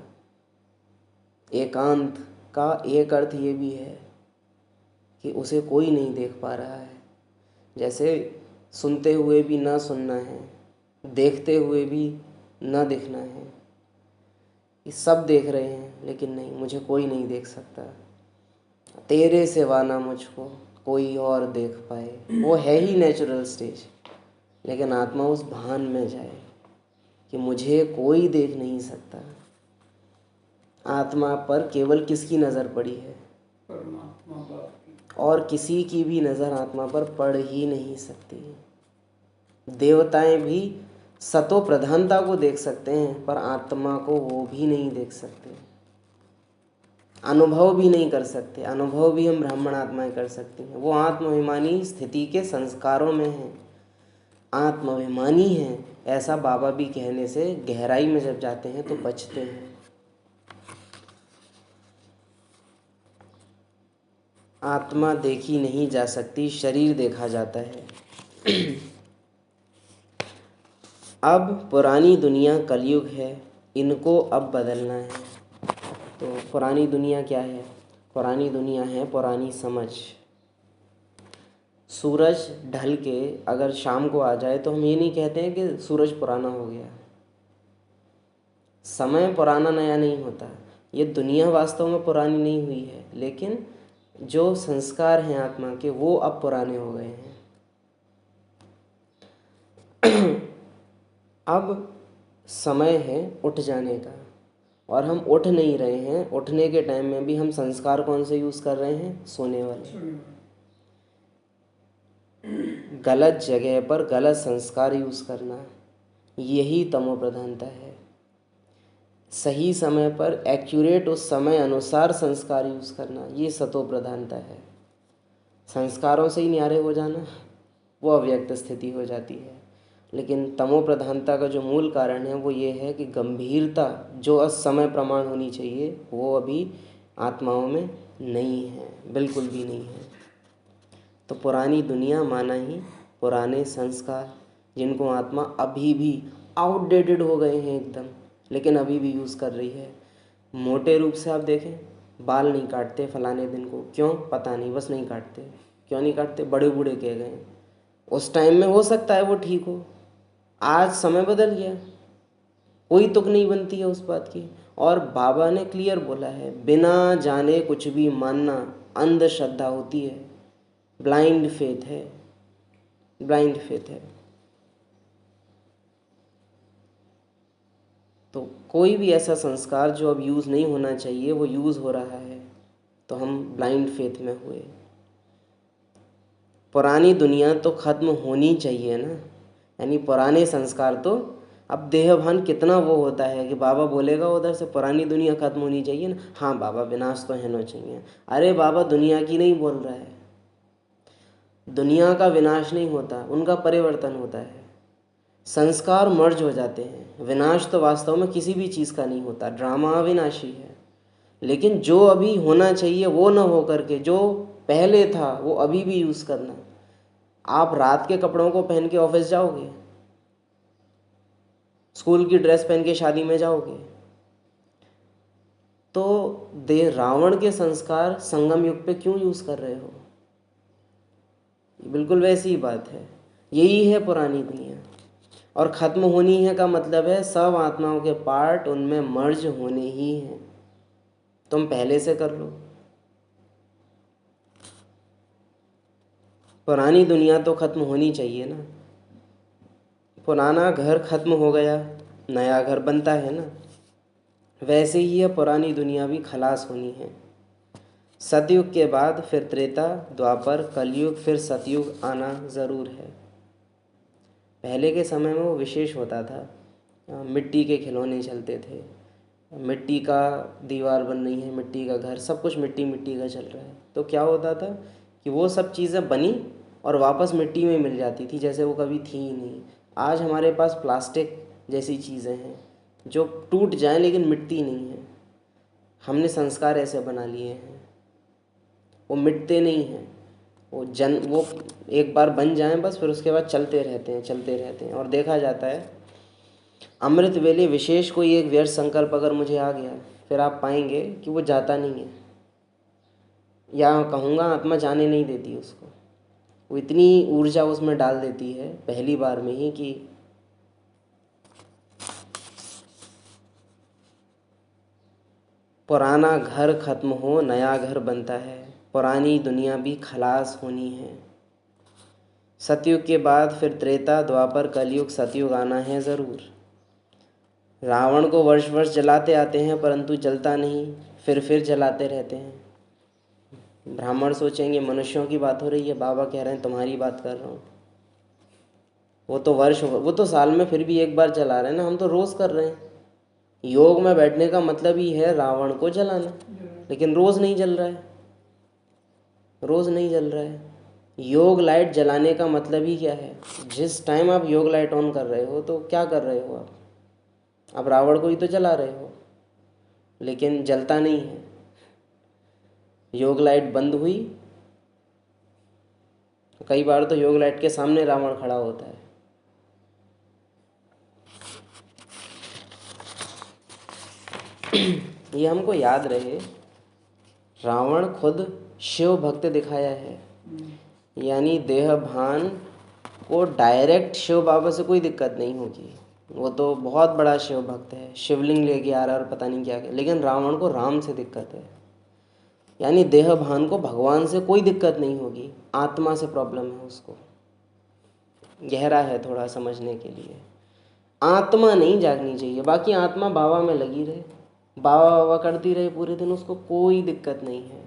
एकांत का एक अर्थ ये भी है कि उसे कोई नहीं देख पा रहा है। जैसे सुनते हुए भी ना सुनना है, देखते हुए भी ना दिखना है। ये सब देख रहे हैं लेकिन नहीं, मुझे कोई नहीं देख सकता। तेरे सिवा ना मुझको कोई और देख पाए, वो है ही नेचुरल स्टेज। लेकिन आत्मा उस भान में जाए कि मुझे कोई देख नहीं सकता। आत्मा पर केवल किसकी नज़र पड़ी है? परमात्मा बाप की। और किसी की भी नज़र आत्मा पर पड़ ही नहीं सकती। देवताएं भी सतो प्रधानता को देख सकते हैं पर आत्मा को वो भी नहीं देख सकते, अनुभव भी नहीं कर सकते। अनुभव भी हम ब्राह्मण आत्माएं कर सकती हैं। वो आत्माभिमानी स्थिति के संस्कारों में हैं, आत्माभिमानी हैं, ऐसा बाबा भी कहने से गहराई में जब जाते हैं तो बचते हैं। आत्मा देखी नहीं जा सकती, शरीर देखा जाता है। अब पुरानी दुनिया कलयुग है, इनको अब बदलना है। तो पुरानी दुनिया क्या है? पुरानी दुनिया है पुरानी समझ। सूरज ढल के अगर शाम को आ जाए तो हम ये नहीं कहते हैं कि सूरज पुराना हो गया। समय पुराना नया नहीं होता। ये दुनिया वास्तव में पुरानी नहीं हुई है, लेकिन जो संस्कार हैं आत्मा के वो अब पुराने हो गए हैं। अब समय है उठ जाने का, और हम उठ नहीं रहे हैं। उठने के टाइम में भी हम संस्कार कौन से यूज़ कर रहे हैं? सोने वाले। गलत जगह पर गलत संस्कार यूज़ करना, यही तमो प्रधानता है। सही समय पर एक्यूरेट उस समय अनुसार संस्कार यूज़ करना, ये सतो प्रधानता है। संस्कारों से ही न्यारे हो जाना वो अव्यक्त स्थिति हो जाती है। लेकिन तमो प्रधानता का जो मूल कारण है वो ये है कि गंभीरता जो असमय प्रमाण होनी चाहिए वो अभी आत्माओं में नहीं है, बिल्कुल भी नहीं है। तो पुरानी दुनिया माना ही पुराने संस्कार, जिनको आत्मा अभी भी आउटडेटेड हो गए हैं एकदम, लेकिन अभी भी यूज़ कर रही है। मोटे रूप से आप देखें, बाल नहीं काटते फलाने दिन को, क्यों पता नहीं, बस नहीं काटते। क्यों नहीं काटते? बड़े बूढ़े कह गए। उस टाइम में हो सकता है वो ठीक हो, आज समय बदल गया, कोई तुक नहीं बनती है उस बात की। और बाबा ने क्लियर बोला है, बिना जाने कुछ भी मानना अंधश्रद्धा होती है, ब्लाइंड फेथ है। ब्लाइंड फेथ है। तो कोई भी ऐसा संस्कार जो अब यूज़ नहीं होना चाहिए वो यूज़ हो रहा है, तो हम ब्लाइंड फेथ में हुए। पुरानी दुनिया तो ख़त्म होनी चाहिए ना, यानी पुराने संस्कार तो, अब देहभान कितना वो होता है कि बाबा बोलेगा उधर से पुरानी दुनिया ख़त्म होनी चाहिए ना, हाँ बाबा विनाश तो होना चाहिए। अरे बाबा दुनिया की नहीं बोल रहा है, दुनिया का विनाश नहीं होता, उनका परिवर्तन होता है। संस्कार मर्ज हो जाते हैं, विनाश तो वास्तव में किसी भी चीज़ का नहीं होता, ड्रामा अविनाशी है। लेकिन जो अभी होना चाहिए वो न हो करके जो पहले था वो अभी भी यूज़ करना। आप रात के कपड़ों को पहन के ऑफिस जाओगे, स्कूल की ड्रेस पहन के शादी में जाओगे, तो रावण के संस्कार संगम युग पे क्यों यूज़ कर रहे हो? बिल्कुल वैसी ही बात है। यही है पुरानी दुनिया, और ख़त्म होनी है का मतलब है सब आत्माओं के पार्ट उनमें मर्ज होने ही हैं। तुम पहले से कर लो। पुरानी दुनिया तो ख़त्म होनी चाहिए ना, पुराना घर ख़त्म हो गया, नया घर बनता है ना, वैसे ही है पुरानी दुनिया भी खलास होनी है। सतयुग के बाद फिर त्रेता, द्वापर, कलयुग, फिर सतयुग आना ज़रूर है। पहले के समय में वो विशेष होता था, मिट्टी के खिलौने चलते थे, मिट्टी का दीवार बन रही है, मिट्टी का घर, सब कुछ मिट्टी मिट्टी का चल रहा है। तो क्या होता था कि वो सब चीज़ें बनी और वापस मिट्टी में मिल जाती थी, जैसे वो कभी थी ही नहीं। आज हमारे पास प्लास्टिक जैसी चीज़ें हैं जो टूट जाएं लेकिन मिटती नहीं है। हमने संस्कार ऐसे बना लिए हैं, वो मिटते नहीं हैं, वो एक बार बन जाएं बस, फिर उसके बाद चलते रहते हैं चलते रहते हैं। और देखा जाता है अमृत वेले विशेष कोई एक व्यर्थ संकल्प अगर मुझे आ गया, फिर आप पाएंगे कि वो जाता नहीं है, या कहूँगा आत्मा जाने नहीं देती उसको। वो इतनी ऊर्जा उसमें डाल देती है पहली बार में ही कि पुराना घर खत्म हो नया घर बनता है, पुरानी दुनिया भी खलास होनी है। सतयुग के बाद फिर त्रेता, द्वापर, कलयुग, सतयुग आना है ज़रूर। रावण को वर्ष वर्ष जलाते आते हैं परंतु जलता नहीं, फिर जलाते रहते हैं। ब्राह्मण सोचेंगे मनुष्यों की बात हो रही है, बाबा कह रहे हैं तुम्हारी बात कर रहा हूँ। वो तो साल में फिर भी एक बार जला रहे हैं ना, हम तो रोज़ कर रहे हैं। योग में बैठने का मतलब ही है रावण को जलाना, लेकिन रोज़ नहीं जल रहा है, रोज़ नहीं जल रहा है। योग लाइट जलाने का मतलब ही क्या है? जिस टाइम आप योग लाइट ऑन कर रहे हो तो क्या कर रहे हो आप रावण को ही तो जला रहे हो, लेकिन जलता नहीं है। योग लाइट बंद हुई, कई बार तो योग लाइट के सामने रावण खड़ा होता है। ये हमको याद रहे, रावण खुद शिव भक्त दिखाया है, यानी देह भान को डायरेक्ट शिव बाबा से कोई दिक्कत नहीं होगी। वो तो बहुत बड़ा शिव भक्त है, शिवलिंग लेके आ रहा है और पता नहीं क्या क्या, लेकिन रावण को राम से दिक्कत है। यानी देह भान को भगवान से कोई दिक्कत नहीं होगी, आत्मा से प्रॉब्लम है उसको। गहरा है थोड़ा समझने के लिए। आत्मा नहीं जागनी चाहिए, बाकी आत्मा बाबा में लगी रहे, बाबा बाबा करती रहे पूरे दिन, उसको कोई दिक्कत नहीं है।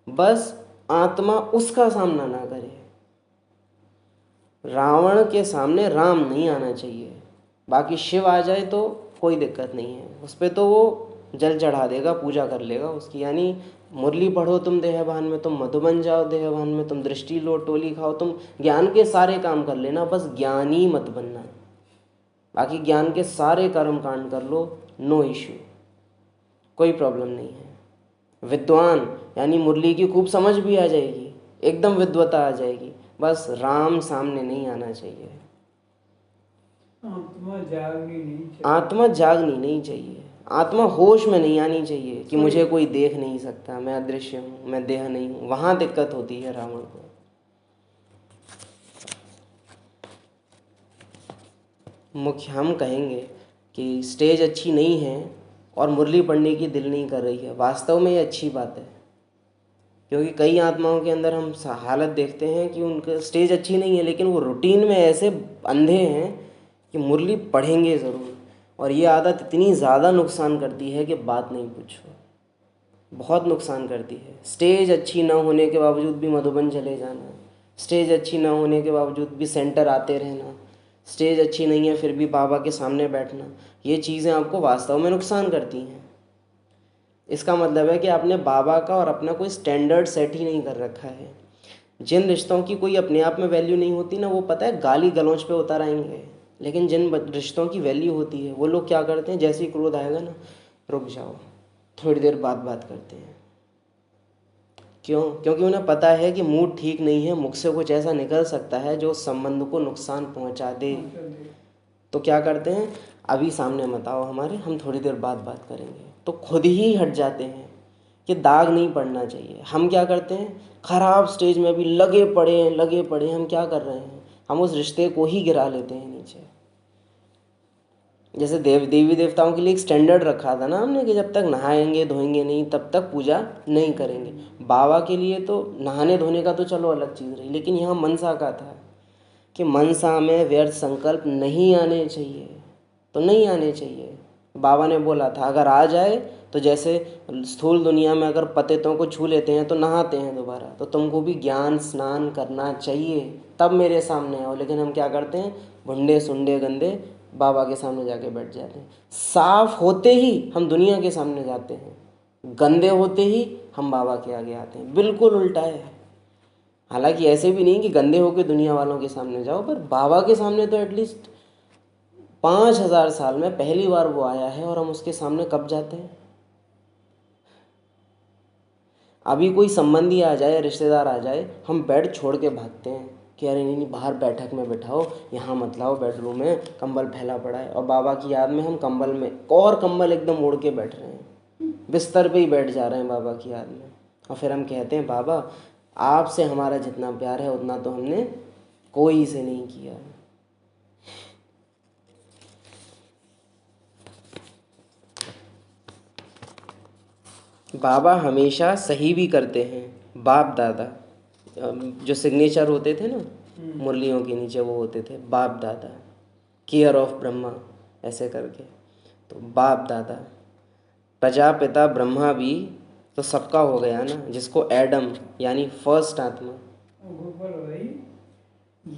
बस आत्मा उसका सामना ना करे। रावण के सामने राम नहीं आना चाहिए, बाकी शिव आ जाए तो कोई दिक्कत नहीं है। उस पर तो वो जल चढ़ा देगा, पूजा कर लेगा उसकी। यानी मुरली पढ़ो तुम देहभान में, तुम मधुबन जाओ देहभान में, तुम दृष्टि लो, टोली खाओ, तुम ज्ञान के सारे काम कर लेना, बस ज्ञानी मत बनना। बाकी ज्ञान के सारे कर्म कांड कर लो, नो इश्यू, कोई प्रॉब्लम नहीं है। विद्वान यानी मुरली की खूब समझ भी आ जाएगी, एकदम विद्वता आ जाएगी, बस राम सामने नहीं आना चाहिए। आत्मा जागनी नहीं चाहिए, आत्मा जागनी नहीं चाहिए, आत्मा होश में नहीं आनी चाहिए कि मुझे कोई देख नहीं सकता, मैं अदृश्य हूँ, मैं देह नहीं हूँ। वहाँ दिक्कत होती है रावण को। मुख्य हम कहेंगे कि स्टेज अच्छी नहीं है और मुरली पढ़ने की दिल नहीं कर रही है, वास्तव में ये अच्छी बात है। क्योंकि कई आत्माओं के अंदर हम हालत देखते हैं कि उनका स्टेज अच्छी नहीं है, लेकिन वो रूटीन में ऐसे अंधे हैं कि मुरली पढ़ेंगे ज़रूर। और ये आदत इतनी ज़्यादा नुकसान करती है कि बात नहीं पूछो, बहुत नुकसान करती है। स्टेज अच्छी ना होने के बावजूद भी मधुबन चले जाना, स्टेज अच्छी ना होने के बावजूद भी सेंटर आते रहना, स्टेज अच्छी नहीं है फिर भी बाबा के सामने बैठना, ये चीज़ें आपको वास्तव में नुकसान करती हैं। इसका मतलब है कि आपने बाबा का और अपना कोई स्टैंडर्ड सेट ही नहीं कर रखा है। जिन रिश्तों की कोई अपने आप में वैल्यू नहीं होती ना, वो पता है गाली गलौज पे उतर आएंगे। लेकिन जिन रिश्तों की वैल्यू होती है वो लोग क्या करते हैं, जैसे ही क्रोध आएगा ना, रुक जाओ, थोड़ी देर बाद बात करते हैं। क्यों? क्योंकि उन्हें पता है कि मूड ठीक नहीं है, मुख से कुछ ऐसा निकल सकता है जो संबंध को नुकसान पहुंचा दे। तो क्या करते हैं, अभी सामने मत आओ हमारे, हम थोड़ी देर बाद बात करेंगे। तो खुद ही हट जाते हैं कि दाग नहीं पड़ना चाहिए। हम क्या करते हैं, खराब स्टेज में भी लगे पड़े हैं। हम क्या कर रहे हैं, हम उस रिश्ते को ही गिरा लेते हैं नीचे। जैसे देवी देवताओं के लिए एक स्टैंडर्ड रखा था ना हमने कि जब तक नहाएंगे धोएंगे नहीं तब तक पूजा नहीं करेंगे। बाबा के लिए तो नहाने धोने का तो चलो अलग चीज़ रही, लेकिन यहाँ मनसा का था कि मनसा में व्यर्थ संकल्प नहीं आने चाहिए, तो नहीं आने चाहिए। बाबा ने बोला था अगर आ जाए तो जैसे स्थूल दुनिया में अगर पतितों को छू लेते हैं तो नहाते हैं दोबारा, तो तुमको भी ज्ञान स्नान करना चाहिए, तब मेरे सामने आओ। लेकिन हम क्या करते हैं, भुंडे सुंडे गंदे बाबा के सामने जाके बैठ जाते हैं। साफ होते ही हम दुनिया के सामने जाते हैं, गंदे होते ही हम बाबा के आगे आते हैं। बिल्कुल उल्टा है। हालांकि ऐसे भी नहीं कि गंदे होकर दुनिया वालों के सामने जाओ, पर बाबा के सामने तो एटलीस्ट 5000 साल में पहली बार वो आया है और हम उसके सामने कब जाते हैं। अभी कोई संबंधी आ जाए, रिश्तेदार आ जाए, हम बेड छोड़ के भागते हैं कि अरे नहीं बाहर बैठक में बैठाओ, यहाँ मत लाओ, बेडरूम में कंबल फैला पड़ा है। और बाबा की याद में हम कंबल में और कंबल एकदम ओढ़ के बैठ रहे हैं, बिस्तर पे ही बैठ जा रहे हैं बाबा की याद में। और फिर हम कहते हैं बाबा आपसे हमारा जितना प्यार है उतना तो हमने कोई से नहीं किया। बाबा हमेशा सही भी करते हैं। बाप दादा जो सिग्नेचर होते थे ना मुरलियों के नीचे, वो होते थे बाप दादा, केयर ऑफ ब्रह्मा ऐसे करके। तो बाप दादा, प्रजापिता ब्रह्मा भी तो सबका हो गया ना, जिसको एडम यानी फर्स्ट आत्मा। गोपाल भाई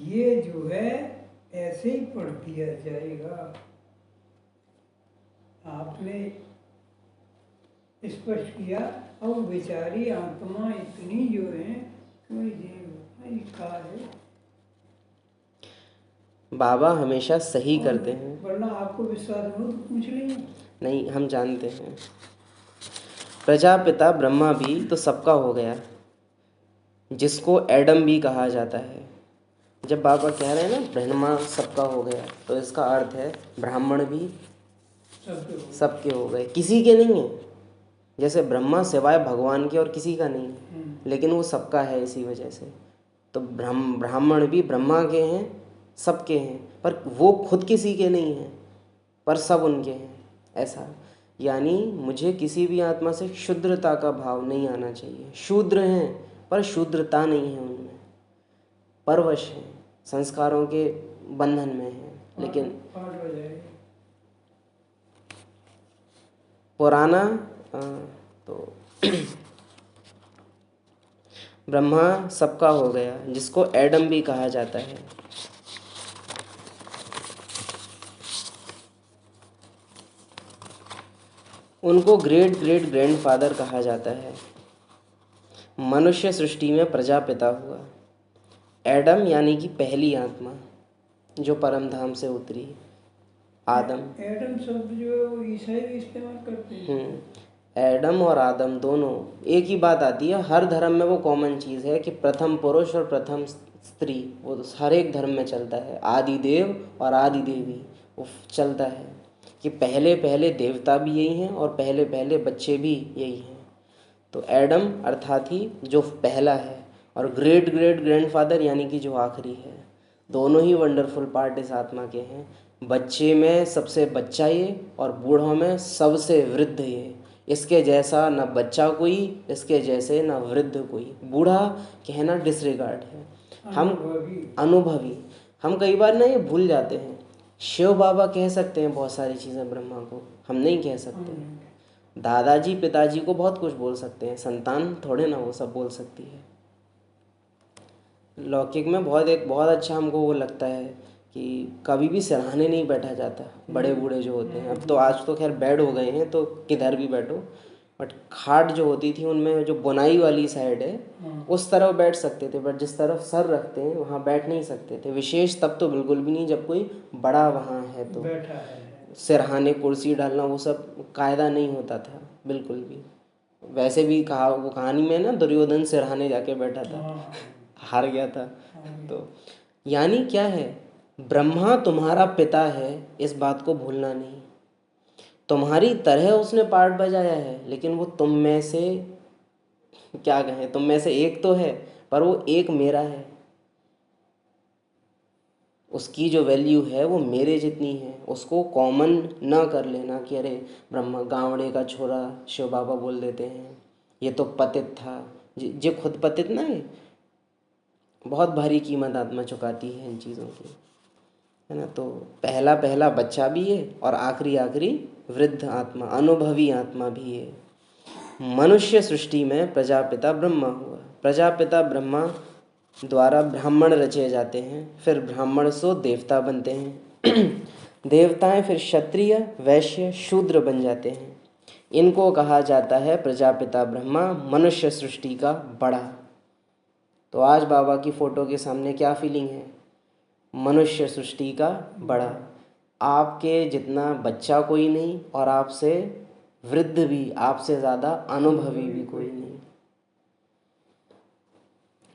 ये जो है ऐसे ही पढ़ दिया जाएगा, आपने स्पष्ट किया। अब बेचारी आत्मा इतनी जो है है बाबा हमेशा सही करते हैं, वरना आपको विश्वास हो तो पूछ लीजिए। नहीं हम जानते हैं। प्रजापिता ब्रह्मा भी तो सबका हो गया, जिसको एडम भी कहा जाता है। जब बाबा कह रहे हैं ना ब्रह्मा सबका हो गया, तो इसका अर्थ है ब्राह्मण भी सबके हो गए, किसी के नहीं है। जैसे ब्रह्मा सिवाय भगवान के और किसी का नहीं है, लेकिन वो सबका है इसी वजह से। तो ब्राह्मण भी ब्रह्मा के हैं, सबके हैं, पर वो खुद किसी के नहीं हैं, पर सब उनके हैं। ऐसा यानी मुझे किसी भी आत्मा से क्षुद्रता का भाव नहीं आना चाहिए। शूद्र हैं पर शूद्रता नहीं है उनमें, परवश हैं, संस्कारों के बंधन में हैं। लेकिन पुराना तो ब्रह्मा सबका हो गया, जिसको एडम भी कहा जाता है। उनको ग्रेट ग्रेट ग्रैंडफादर कहा जाता है। मनुष्य सृष्टि में प्रजापिता हुआ। एडम यानी कि पहली आत्मा जो परम धाम से उतरी, आदम। एडम शब्द जो ईसाई भी इस्तेमाल करते हैं। एडम और आदम दोनों एक ही बात आती है। हर धर्म में वो कॉमन चीज़ है कि प्रथम पुरुष और प्रथम स्त्री, वो तो हर एक धर्म में चलता है। आदि देव और आदि देवी वो चलता है कि पहले पहले देवता भी यही हैं और पहले पहले बच्चे भी यही हैं। तो एडम अर्थात ही जो पहला है, और ग्रेट ग्रेट ग्रैंडफादर यानी कि जो आखिरी है। दोनों ही वंडरफुल पार्ट इस आत्मा के हैं। बच्चे में सबसे बच्चा ये और बूढ़ों में सबसे वृद्ध ये। इसके जैसा न बच्चा कोई, इसके जैसे न वृद्ध कोई। बूढ़ा कहना डिसरिगार्ड है। हम अनुभवी, हम कई बार ना ये भूल जाते हैं। शिव बाबा कह सकते हैं बहुत सारी चीज़ें ब्रह्मा को, हम नहीं कह सकते। दादाजी पिताजी को बहुत कुछ बोल सकते हैं, संतान थोड़े ना वो सब बोल सकती है। लौकिक में बहुत अच्छा हमको वो लगता है कि कभी भी सिरहाने नहीं बैठा जाता, बड़े बूढ़े जो होते हैं। अब तो आज तो खैर बेड हो गए हैं तो किधर भी बैठो, बट खाट जो होती थी उनमें जो बुनाई वाली साइड है उस तरफ बैठ सकते थे, बट जिस तरफ सर रखते हैं वहाँ बैठ नहीं सकते थे। विशेष तब तो बिल्कुल भी नहीं जब कोई बड़ा वहाँ है तो सिरहाने कुर्सी डालना वो सब कायदा नहीं होता था बिल्कुल भी। वैसे भी वो कहानी में ना दुर्योधन सिरहाने जाके बैठा था, हार गया था। तो यानी क्या है, ब्रह्मा तुम्हारा पिता है, इस बात को भूलना नहीं। तुम्हारी तरह उसने पार्ट बजाया है, लेकिन वो तुम में से क्या कहें, तुम में से एक तो है, पर वो एक मेरा है। उसकी जो वैल्यू है वो मेरे जितनी है। उसको कॉमन ना कर लेना कि अरे ब्रह्मा गावड़े का छोरा शिव बाबा बोल देते हैं, ये तो पतित था। जो खुद पतित ना है, बहुत भारी कीमत आत्मा चुकाती है इन चीज़ों की, है ना। तो पहला पहला बच्चा भी है और आखिरी आखिरी वृद्ध आत्मा, अनुभवी आत्मा भी है। मनुष्य सृष्टि में प्रजापिता ब्रह्मा हुआ। प्रजापिता ब्रह्मा द्वारा ब्राह्मण रचे जाते हैं, फिर ब्राह्मण सो देवता बनते हैं। देवताएं फिर क्षत्रिय वैश्य शूद्र बन जाते हैं। इनको कहा जाता है प्रजापिता ब्रह्मा मनुष्य सृष्टि का बड़ा। तो आज बाबा की फ़ोटो के सामने क्या फीलिंग है? मनुष्य सृष्टि का बड़ा। आपके जितना बच्चा कोई नहीं और आपसे वृद्ध भी, आपसे ज़्यादा अनुभवी भी कोई नहीं।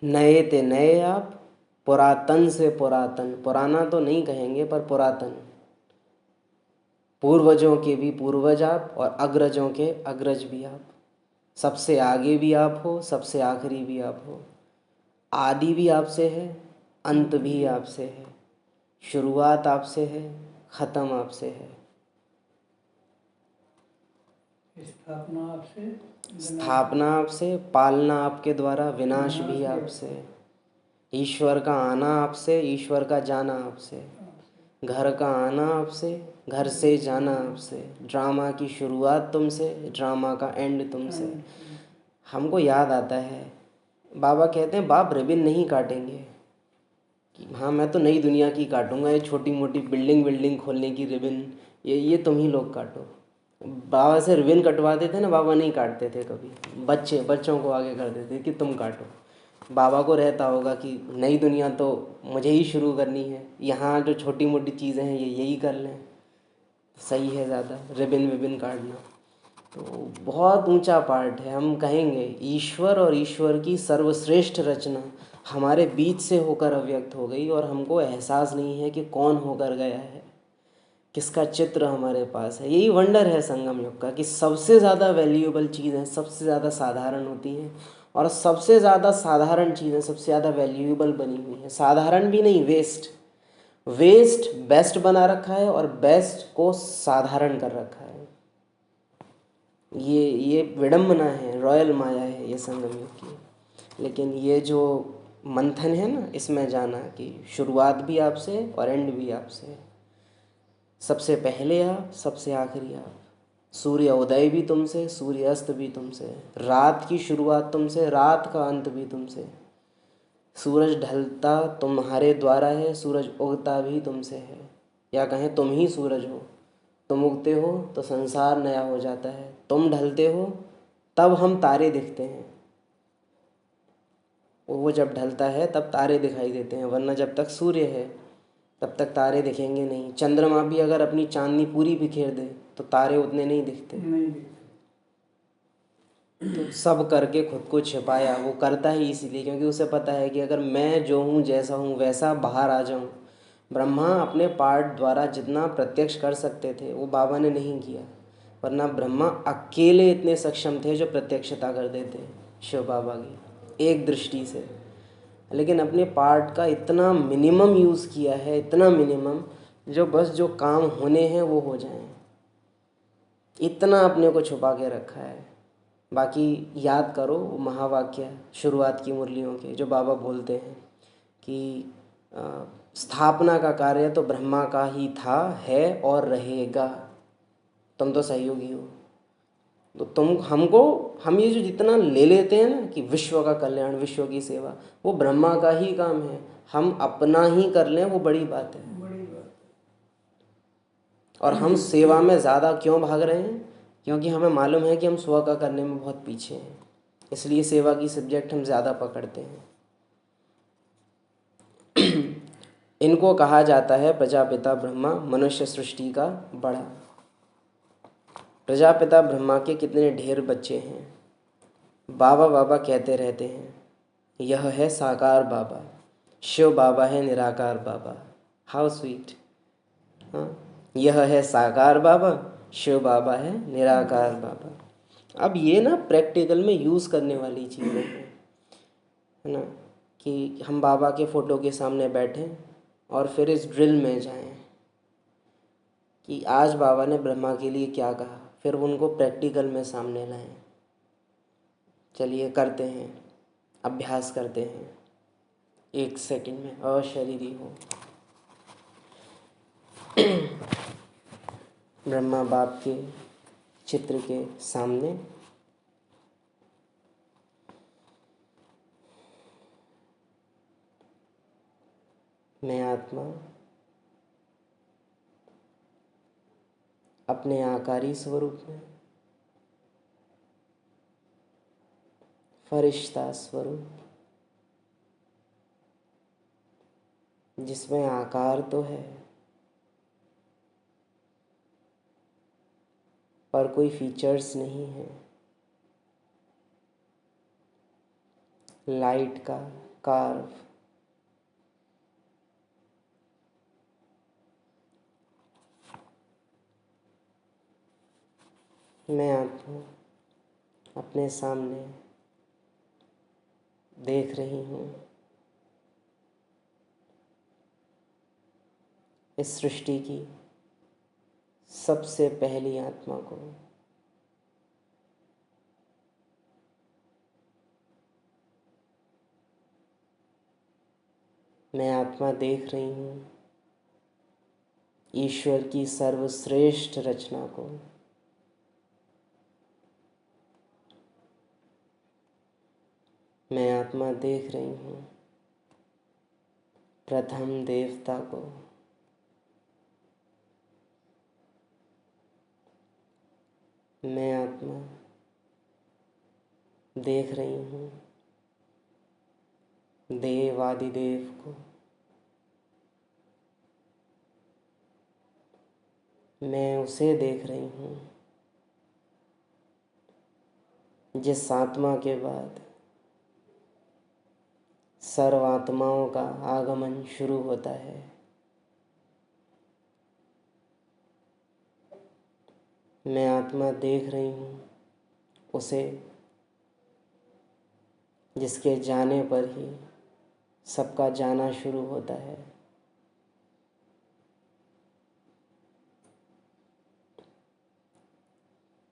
नए ते नए आप, पुरातन से पुरातन, पुराना तो नहीं कहेंगे पर पुरातन। पूर्वजों के भी पूर्वज आप और अग्रजों के अग्रज भी आप। सबसे आगे भी आप हो, सबसे आखिरी भी आप हो। आदि भी आपसे है, अंत भी आपसे है। शुरुआत आपसे है, ख़त्म आपसे है। स्थापना आपसे, पालना आपके द्वारा, विनाश भी आपसे। ईश्वर का आना आपसे, ईश्वर का जाना आपसे। घर का आना आपसे, घर से जाना आपसे। ड्रामा की शुरुआत तुमसे, ड्रामा का एंड तुमसे। हमको याद आता है बाबा कहते हैं बाप रिबिन नहीं काटेंगे कि हाँ मैं तो नई दुनिया की काटूंगा, ये छोटी मोटी बिल्डिंग खोलने की रिबिन ये तुम ही लोग काटो। बाबा से रिबिन कटवाते थे ना, बाबा नहीं काटते थे कभी। बच्चों को आगे कर देते कि तुम काटो। बाबा को रहता होगा कि नई दुनिया तो मुझे ही शुरू करनी है, यहाँ जो छोटी मोटी चीज़ें हैं ये यही कर लें, सही है ज़्यादा रिबिन विबिन काटना। तो बहुत ऊंचा पार्ट है। हम कहेंगे ईश्वर और ईश्वर की सर्वश्रेष्ठ रचना हमारे बीच से होकर अव्यक्त हो गई और हमको एहसास नहीं है कि कौन होकर गया है, किसका चित्र हमारे पास है। यही वंडर है संगम युग का कि सबसे ज़्यादा वैल्यूएबल चीज़ें सबसे ज़्यादा साधारण होती हैं और सबसे ज़्यादा साधारण चीज़ें सबसे ज़्यादा वैल्यूएबल बनी हुई हैं। साधारण भी नहीं, वेस्ट बेस्ट बना रखा है और बेस्ट को साधारण कर रखा है। ये विडम्बना है, रॉयल माया है ये संगम युग की। लेकिन ये जो मंथन है ना, इसमें जाना कि शुरुआत भी आपसे और एंड भी आपसे। सबसे पहले आप, सबसे आखिरी आप। सूर्य उदय भी तुमसे, सूर्य अस्त भी तुमसे। रात की शुरुआत तुमसे, रात का अंत भी तुमसे। सूरज ढलता तुम्हारे द्वारा है, सूरज उगता भी तुमसे है। या कहें तुम ही सूरज हो। तुम उगते हो तो संसार नया हो जाता है, तुम ढलते हो तब हम तारे दिखते हैं। वो जब ढलता है तब तारे दिखाई देते हैं, वरना जब तक सूर्य है तब तक तारे दिखेंगे नहीं। चंद्रमा भी अगर अपनी चांदनी पूरी बिखेर दे तो तारे उतने नहीं दिखते। तो सब करके खुद को छिपाया। वो करता ही इसीलिए क्योंकि उसे पता है कि अगर मैं जो हूँ, जैसा हूँ वैसा बाहर आ जाऊँ। ब्रह्मा अपने पार्ट द्वारा जितना प्रत्यक्ष कर सकते थे वो बाबा ने नहीं किया, वरना ब्रह्मा अकेले इतने सक्षम थे जो प्रत्यक्षता कर देते शिव बाबा की एक दृष्टि से। लेकिन अपने पार्ट का इतना मिनिमम यूज़ किया है, इतना मिनिमम जो बस जो काम होने हैं वो हो जाएं। इतना अपने को छुपा के रखा है। बाकी याद करो वो महावाक्य शुरुआत की मुरलियों के, जो बाबा बोलते हैं कि स्थापना का कार्य तो ब्रह्मा का ही था, है और रहेगा। तुम तो सहयोगी हो, तो हम ये जो जितना ले लेते हैं ना कि विश्व का कल्याण, विश्व की सेवा, वो ब्रह्मा का ही काम है। हम अपना ही कर लें वो बड़ी बात है। बड़ी बात। और हम सेवा में ज़्यादा क्यों भाग रहे हैं? क्योंकि हमें मालूम है कि हम स्व का करने में बहुत पीछे हैं, इसलिए सेवा की सब्जेक्ट हम ज़्यादा पकड़ते हैं। इनको कहा जाता है प्रजापिता ब्रह्मा, मनुष्य सृष्टि का बड़ा। प्रजापिता ब्रह्मा के कितने ढेर बच्चे हैं। बाबा बाबा कहते रहते हैं, यह है साकार बाबा, शिव बाबा है निराकार बाबा। How sweet. हाँ, यह है साकार बाबा, शिव बाबा है निराकार बाबा। अब ये ना प्रैक्टिकल में यूज़ करने वाली चीज़ें हैं, है ना, कि हम बाबा के फ़ोटो के सामने बैठें और फिर इस ड्रिल में जाएं कि आज बाबा ने ब्रह्मा के लिए क्या कहा, फिर उनको प्रैक्टिकल में सामने लाएं। चलिए करते हैं, अभ्यास करते हैं। 1 सेकंड में अशरीरी हो। ब्रह्मा बाप के चित्र के सामने मैं आत्मा अपने आकारी स्वरूप में, फरिश्ता स्वरूप, जिसमें आकार तो है पर कोई फीचर्स नहीं है, लाइट का कार्व, मैं आत्मा अपने सामने देख रही हूँ इस सृष्टि की सबसे पहली आत्मा को। मैं आत्मा देख रही हूँ ईश्वर की सर्वश्रेष्ठ रचना को। मैं आत्मा देख रही हूँ प्रथम देवता को। मैं आत्मा देख रही हूँ देवादिदेव को। मैं उसे देख रही हूँ जिस आत्मा के बाद सर्वात्माओं का आगमन शुरू होता है। मैं आत्मा देख रही हूँ उसे जिसके जाने पर ही सबका जाना शुरू होता है।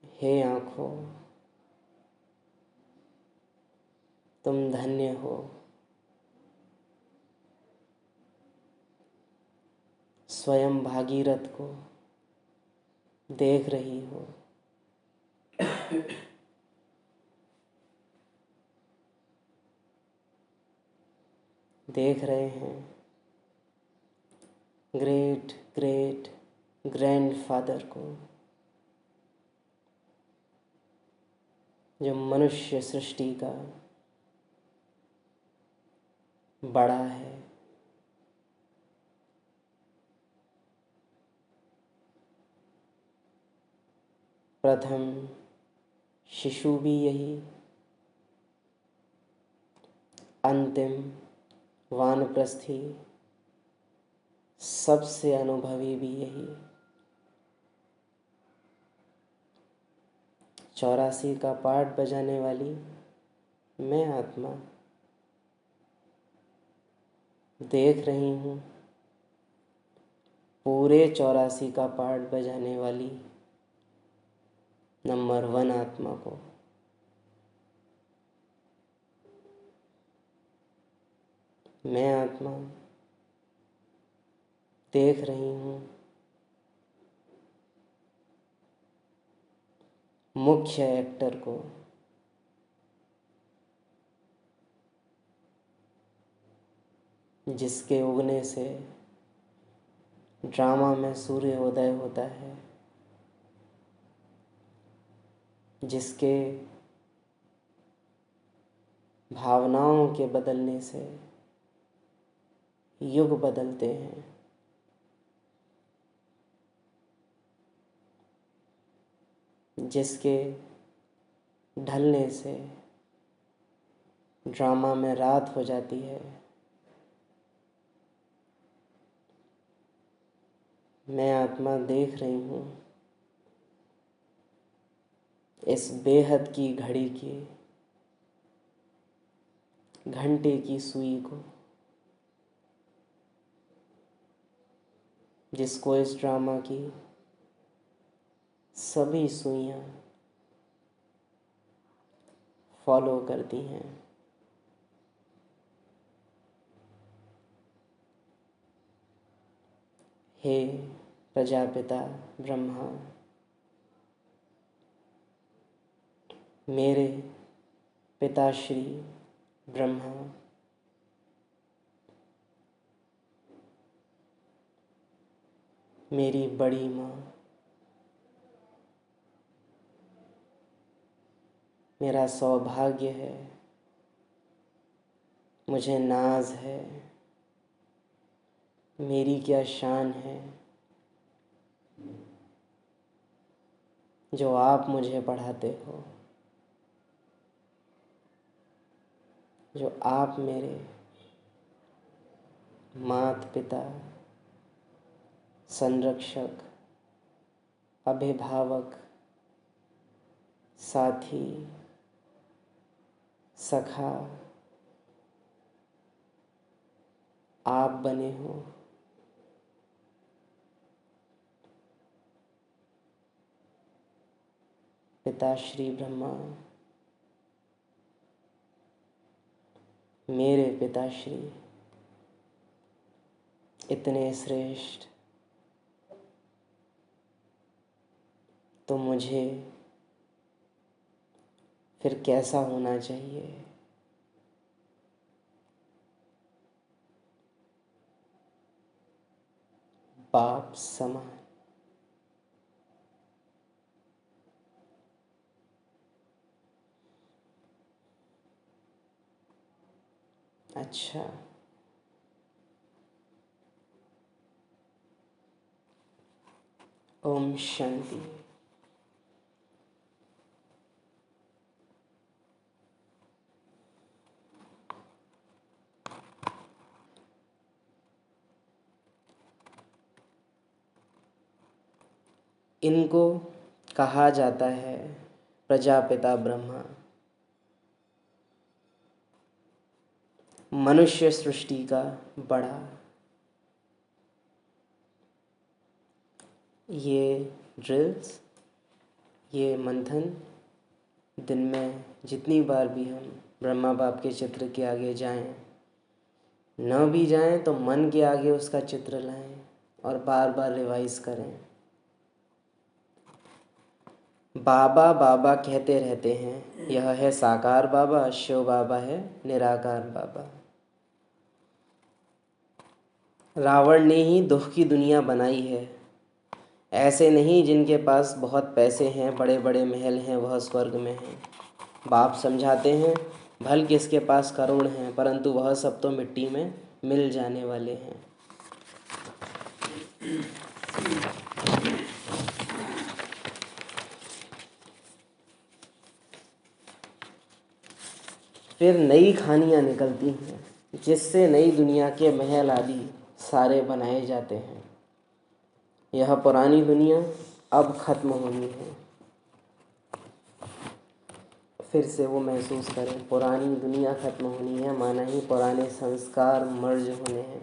हे आँखों, तुम धन्य हो, स्वयं भागीरथ को देख रही हो। देख रहे हैं ग्रेट ग्रेट ग्रैंडफादर को, जो मनुष्य सृष्टि का बड़ा है। प्रथम शिशु भी यही, अंतिम वानप्रस्थी, सबसे अनुभवी भी यही। 84 का पाठ बजाने वाली मैं आत्मा देख रही हूँ पूरे 84 का पाठ बजाने वाली नंबर 1 आत्मा को। मैं आत्मा देख रही हूँ मुख्य एक्टर को, जिसके उगने से ड्रामा में सूर्योदय होता है, जिसके भावनाओं के बदलने से युग बदलते हैं, जिसके ढलने से ड्रामा में रात हो जाती है। मैं आत्मा देख रही हूँ इस बेहद की घड़ी की घंटे की सुई को, जिसको इस ड्रामा की सभी सुइयां फॉलो करती हैं। हे प्रजापिता ब्रह्मा, मेरे पिताश्री ब्रह्मा, मेरी बड़ी माँ, मेरा सौभाग्य है, मुझे नाज है, मेरी क्या शान है जो आप मुझे पढ़ाते हो, जो आप मेरे माता पिता, संरक्षक, अभिभावक, साथी, सखा आप बने हो। पिताश्री ब्रह्मा, मेरे पिताश्री इतने श्रेष्ठ, तो मुझे फिर कैसा होना चाहिए? बाप समान। अच्छा, ओम शांति। इनको कहा जाता है प्रजापिता ब्रह्मा। मनुष्य सृष्टि का बड़ा। ये ड्रिल्स, ये मंथन दिन में जितनी बार भी हम ब्रह्मा बाप के चित्र के आगे जाएं, न भी जाएं तो मन के आगे उसका चित्र लाएं और बार बार रिवाइज करें। बाबा बाबा कहते रहते हैं, यह है साकार बाबा, शिव बाबा है निराकार बाबा। रावण ने ही दुख की दुनिया बनाई है। ऐसे नहीं जिनके पास बहुत पैसे हैं, बड़े बड़े महल हैं, वह स्वर्ग में हैं। बाप समझाते हैं, भल किसके पास करोड़ हैं, परंतु वह सब तो मिट्टी में मिल जाने वाले हैं। फिर नई कहानियाँ निकलती हैं, जिससे नई दुनिया के महल आदि सारे बनाए जाते हैं। यह पुरानी दुनिया अब खत्म होनी है। फिर से वो महसूस करें, पुरानी दुनिया खत्म होनी है, माना ही पुराने संस्कार मर्ज होने हैं।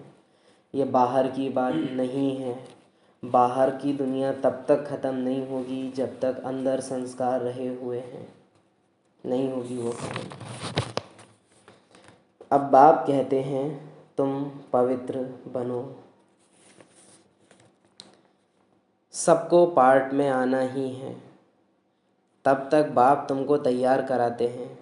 ये बाहर की बात नहीं है, बाहर की दुनिया तब तक ख़त्म नहीं होगी जब तक अंदर संस्कार रहे हुए हैं, नहीं होगी वो ख़त्म। अब बाप कहते हैं तुम पवित्र बनो, सबको पार्ट में आना ही है। तब तक बाप तुमको तैयार कराते हैं।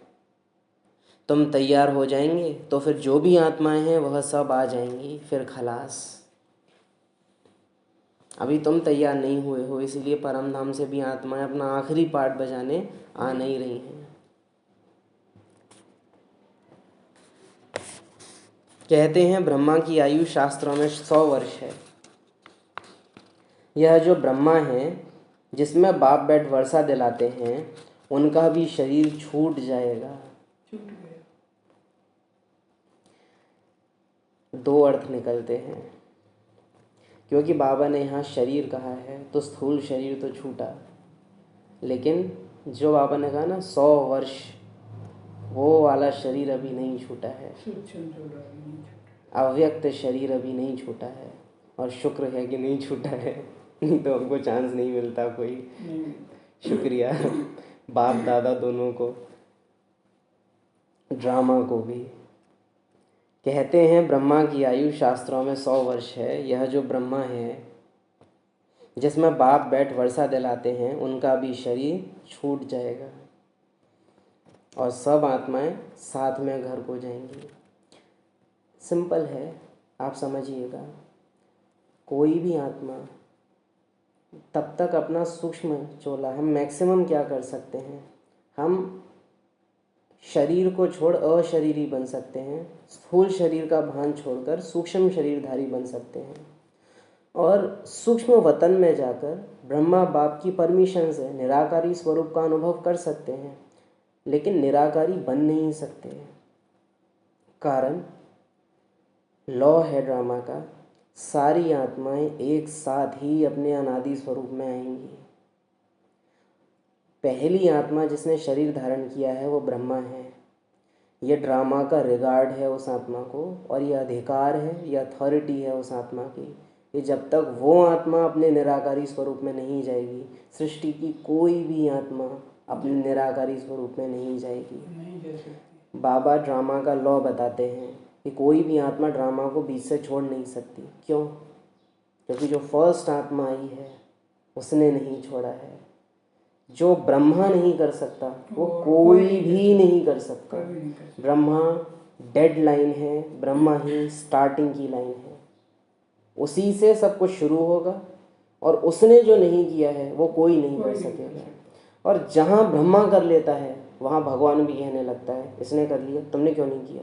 तुम तैयार हो जाएंगे तो फिर जो भी आत्माएं हैं वह सब आ जाएंगी, फिर खलास। अभी तुम तैयार नहीं हुए हो, इसीलिए परम धाम से भी आत्माएं अपना आखिरी पार्ट बजाने आ नहीं रही हैं। कहते हैं ब्रह्मा की आयु शास्त्रों में 100 वर्ष है। यह जो ब्रह्मा है जिसमें बाप बैठ वर्षा दिलाते हैं, उनका भी शरीर छूट जाएगा। छूट गया। दो अर्थ निकलते हैं, क्योंकि बाबा ने यहाँ शरीर कहा है तो स्थूल शरीर तो छूटा, लेकिन जो बाबा ने कहा ना 100 वर्ष, वो वाला शरीर अभी नहीं छूटा है। अव्यक्त शरीर अभी नहीं छूटा है, और शुक्र है कि नहीं छूटा है, नहीं तो हमको चांस नहीं मिलता कोई। शुक्रिया बाप दादा दोनों को, ड्रामा को भी। कहते हैं ब्रह्मा की आयु शास्त्रों में 100 वर्ष है। यह जो ब्रह्मा है जिसमें बाप बैठ वर्षा दिलाते हैं, उनका भी शरीर छूट जाएगा और सब आत्माएं साथ में घर को जाएंगी। सिंपल है, आप समझिएगा। कोई भी आत्मा तब तक अपना सूक्ष्म चोला, हम मैक्सिमम क्या कर सकते हैं, हम शरीर को छोड़ अशरीरी बन सकते हैं। स्थूल शरीर का भान छोड़कर सूक्ष्म शरीरधारी बन सकते हैं, और सूक्ष्म वतन में जाकर ब्रह्मा बाप की परमिशन से निराकारी स्वरूप का अनुभव कर सकते हैं, लेकिन निराकारी बन नहीं सकते। कारण लॉ है ड्रामा का, सारी आत्माएं एक साथ ही अपने अनादि स्वरूप में आएंगी। पहली आत्मा जिसने शरीर धारण किया है वो ब्रह्मा है। ये ड्रामा का रिगार्ड है उस आत्मा को, और ये अधिकार है, ये अथॉरिटी है उस आत्मा की, कि जब तक वो आत्मा अपने निराकारी स्वरूप में नहीं जाएगी, सृष्टि की कोई भी आत्मा अपने निराकारी स्वरूप में नहीं जाएगी। बाबा ड्रामा का लॉ बताते हैं कि कोई भी आत्मा ड्रामा को बीच से छोड़ नहीं सकती। क्यों? क्योंकि जो फर्स्ट आत्मा आई है उसने नहीं छोड़ा है। जो ब्रह्मा नहीं कर सकता वो कोई भी नहीं कर सकता। ब्रह्मा डेड लाइन है, ब्रह्मा ही स्टार्टिंग की लाइन है, उसी से सब कुछ शुरू होगा, और उसने जो नहीं किया है वो कोई नहीं कर सकेगा। और जहाँ ब्रह्मा कर लेता है वहाँ भगवान भी कहने लगता है इसने कर लिया, तुमने क्यों नहीं किया।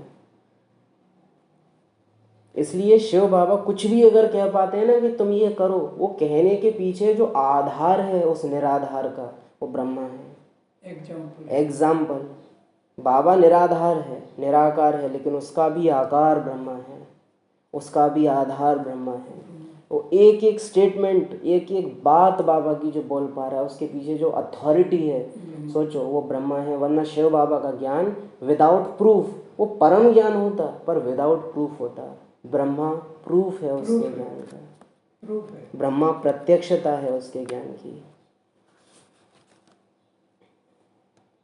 इसलिए शिव बाबा कुछ भी अगर कह पाते हैं ना कि तुम ये करो, वो कहने के पीछे जो आधार है उस निराधार का, वो ब्रह्मा है। एग्जाम्पल, बाबा निराधार है, निराकार है, लेकिन उसका भी आकार ब्रह्मा है, उसका भी आधार ब्रह्मा है। वो एक एक स्टेटमेंट, एक एक बात बाबा की जो बोल पा रहा है, उसके पीछे जो अथॉरिटी है, सोचो वो ब्रह्मा है। वरना शिव बाबा का ज्ञान विदाउट प्रूफ, वो परम ज्ञान होता पर विदाउट प्रूफ होता। ब्रह्मा प्रूफ है उसके ज्ञान का, ब्रह्मा प्रत्यक्षता है उसके ज्ञान की।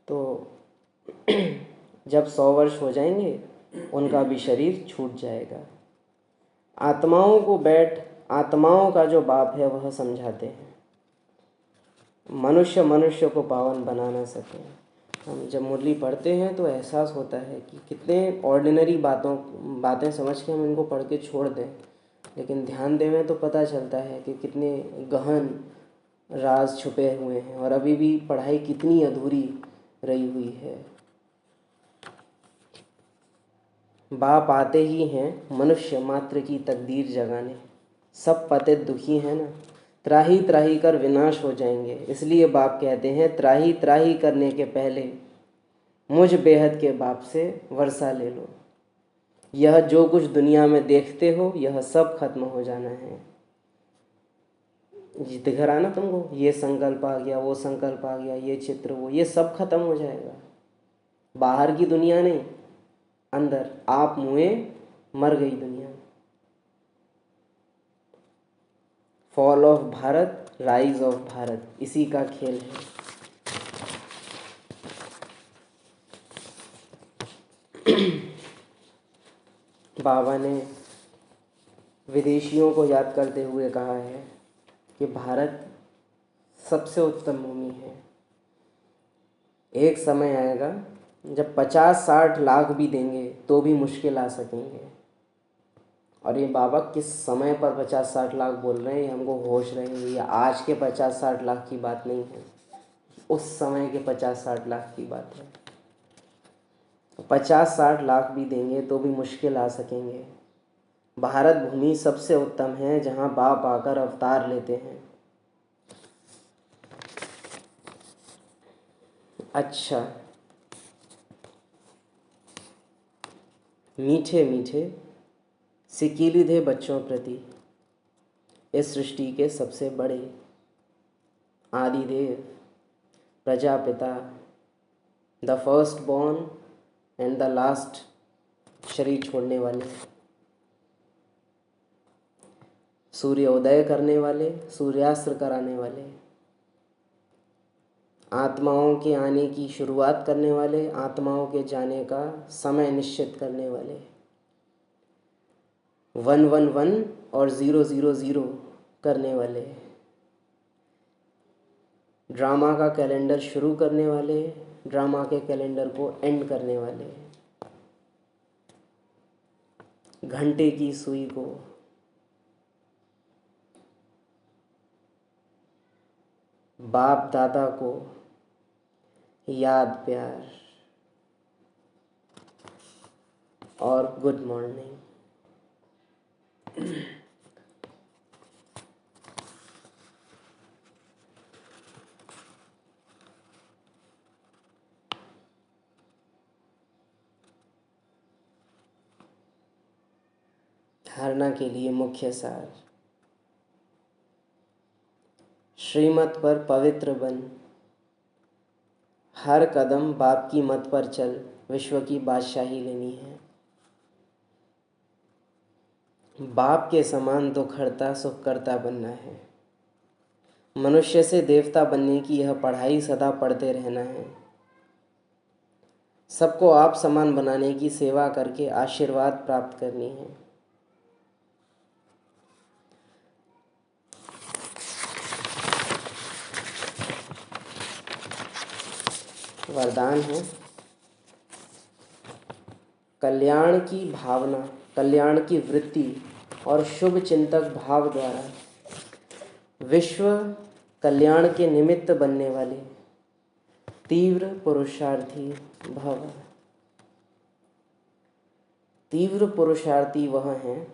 तो जब 100 वर्ष हो जाएंगे उनका भी शरीर छूट जाएगा। आत्माओं को बैठ, आत्माओं का जो बाप है वह समझाते हैं, मनुष्य मनुष्य को पावन बना ना सके। हम जब मुरली पढ़ते हैं तो एहसास होता है कि कितने ऑर्डिनरी बातें समझ के हम इनको पढ़ के छोड़ दें, लेकिन ध्यान देवें तो पता चलता है कि कितने गहन राज छुपे हुए हैं, और अभी भी पढ़ाई कितनी अधूरी रही हुई है। बाप आते ही हैं मनुष्य मात्र की तकदीर जगाने। सब पतित दुखी हैं ना, त्राही त्राही कर विनाश हो जाएंगे। इसलिए बाप कहते हैं त्राही त्राही करने के पहले मुझ बेहद के बाप से वर्षा ले लो। यह जो कुछ दुनिया में देखते हो यह सब खत्म हो जाना है। दिख रहा ना तुमको, ये संकल्प आ गया, वो संकल्प आ गया, ये चित्र, वो, ये सब खत्म हो जाएगा। बाहर की दुनिया नहीं, अंदर आप मुए मर गई दुनिया। Fall of Bharat, rise of Bharat, इसी का खेल है। बाबा ने विदेशियों को याद करते हुए कहा है कि भारत सबसे उत्तम भूमि है। एक समय आएगा जब 50-60 लाख भी देंगे तो भी मुश्किल आ सकेंगे। और ये बाबा किस समय पर 50-60 लाख बोल रहे हैं, ये हमको होश रहेंगे। ये आज के 50-60 लाख की बात नहीं है, उस समय के 50-60 लाख की बात है। 50-60 लाख भी देंगे तो भी मुश्किल आ सकेंगे। भारत भूमि सबसे उत्तम है जहाँ बाप आकर अवतार लेते हैं। अच्छा, मीठे मीठे सिकीली थे बच्चों प्रति, इस सृष्टि के सबसे बड़े Adidev, Prajapita, the first born and the last, शरीर छोड़ने वाले, सूर्योदय करने वाले, सूर्यास्त कराने वाले, आत्माओं के आने की शुरुआत करने वाले, आत्माओं के जाने का समय निश्चित करने वाले, 111 और 000 करने वाले, ड्रामा का कैलेंडर शुरू करने वाले, ड्रामा के कैलेंडर को एंड करने वाले, घंटे की सुई को बाप दादा को याद, प्यार और गुड मॉर्निंग। धारणा के लिए मुख्य सार। श्रीमत पर पवित्र बन, हर कदम बाप की मत पर चल, विश्व की बादशाही लेनी है। बाप के समान दुखहर्ता सुखकर्ता बनना है। मनुष्य से देवता बनने की यह पढ़ाई सदा पढ़ते रहना है। सबको आप समान बनाने की सेवा करके आशीर्वाद प्राप्त करनी है। वरदान है कल्याण की भावना, कल्याण की वृत्ति और शुभ चिंतक भाव द्वारा विश्व कल्याण के निमित्त बनने वाले तीव्र पुरुषार्थी भव। तीव्र पुरुषार्थी वह हैं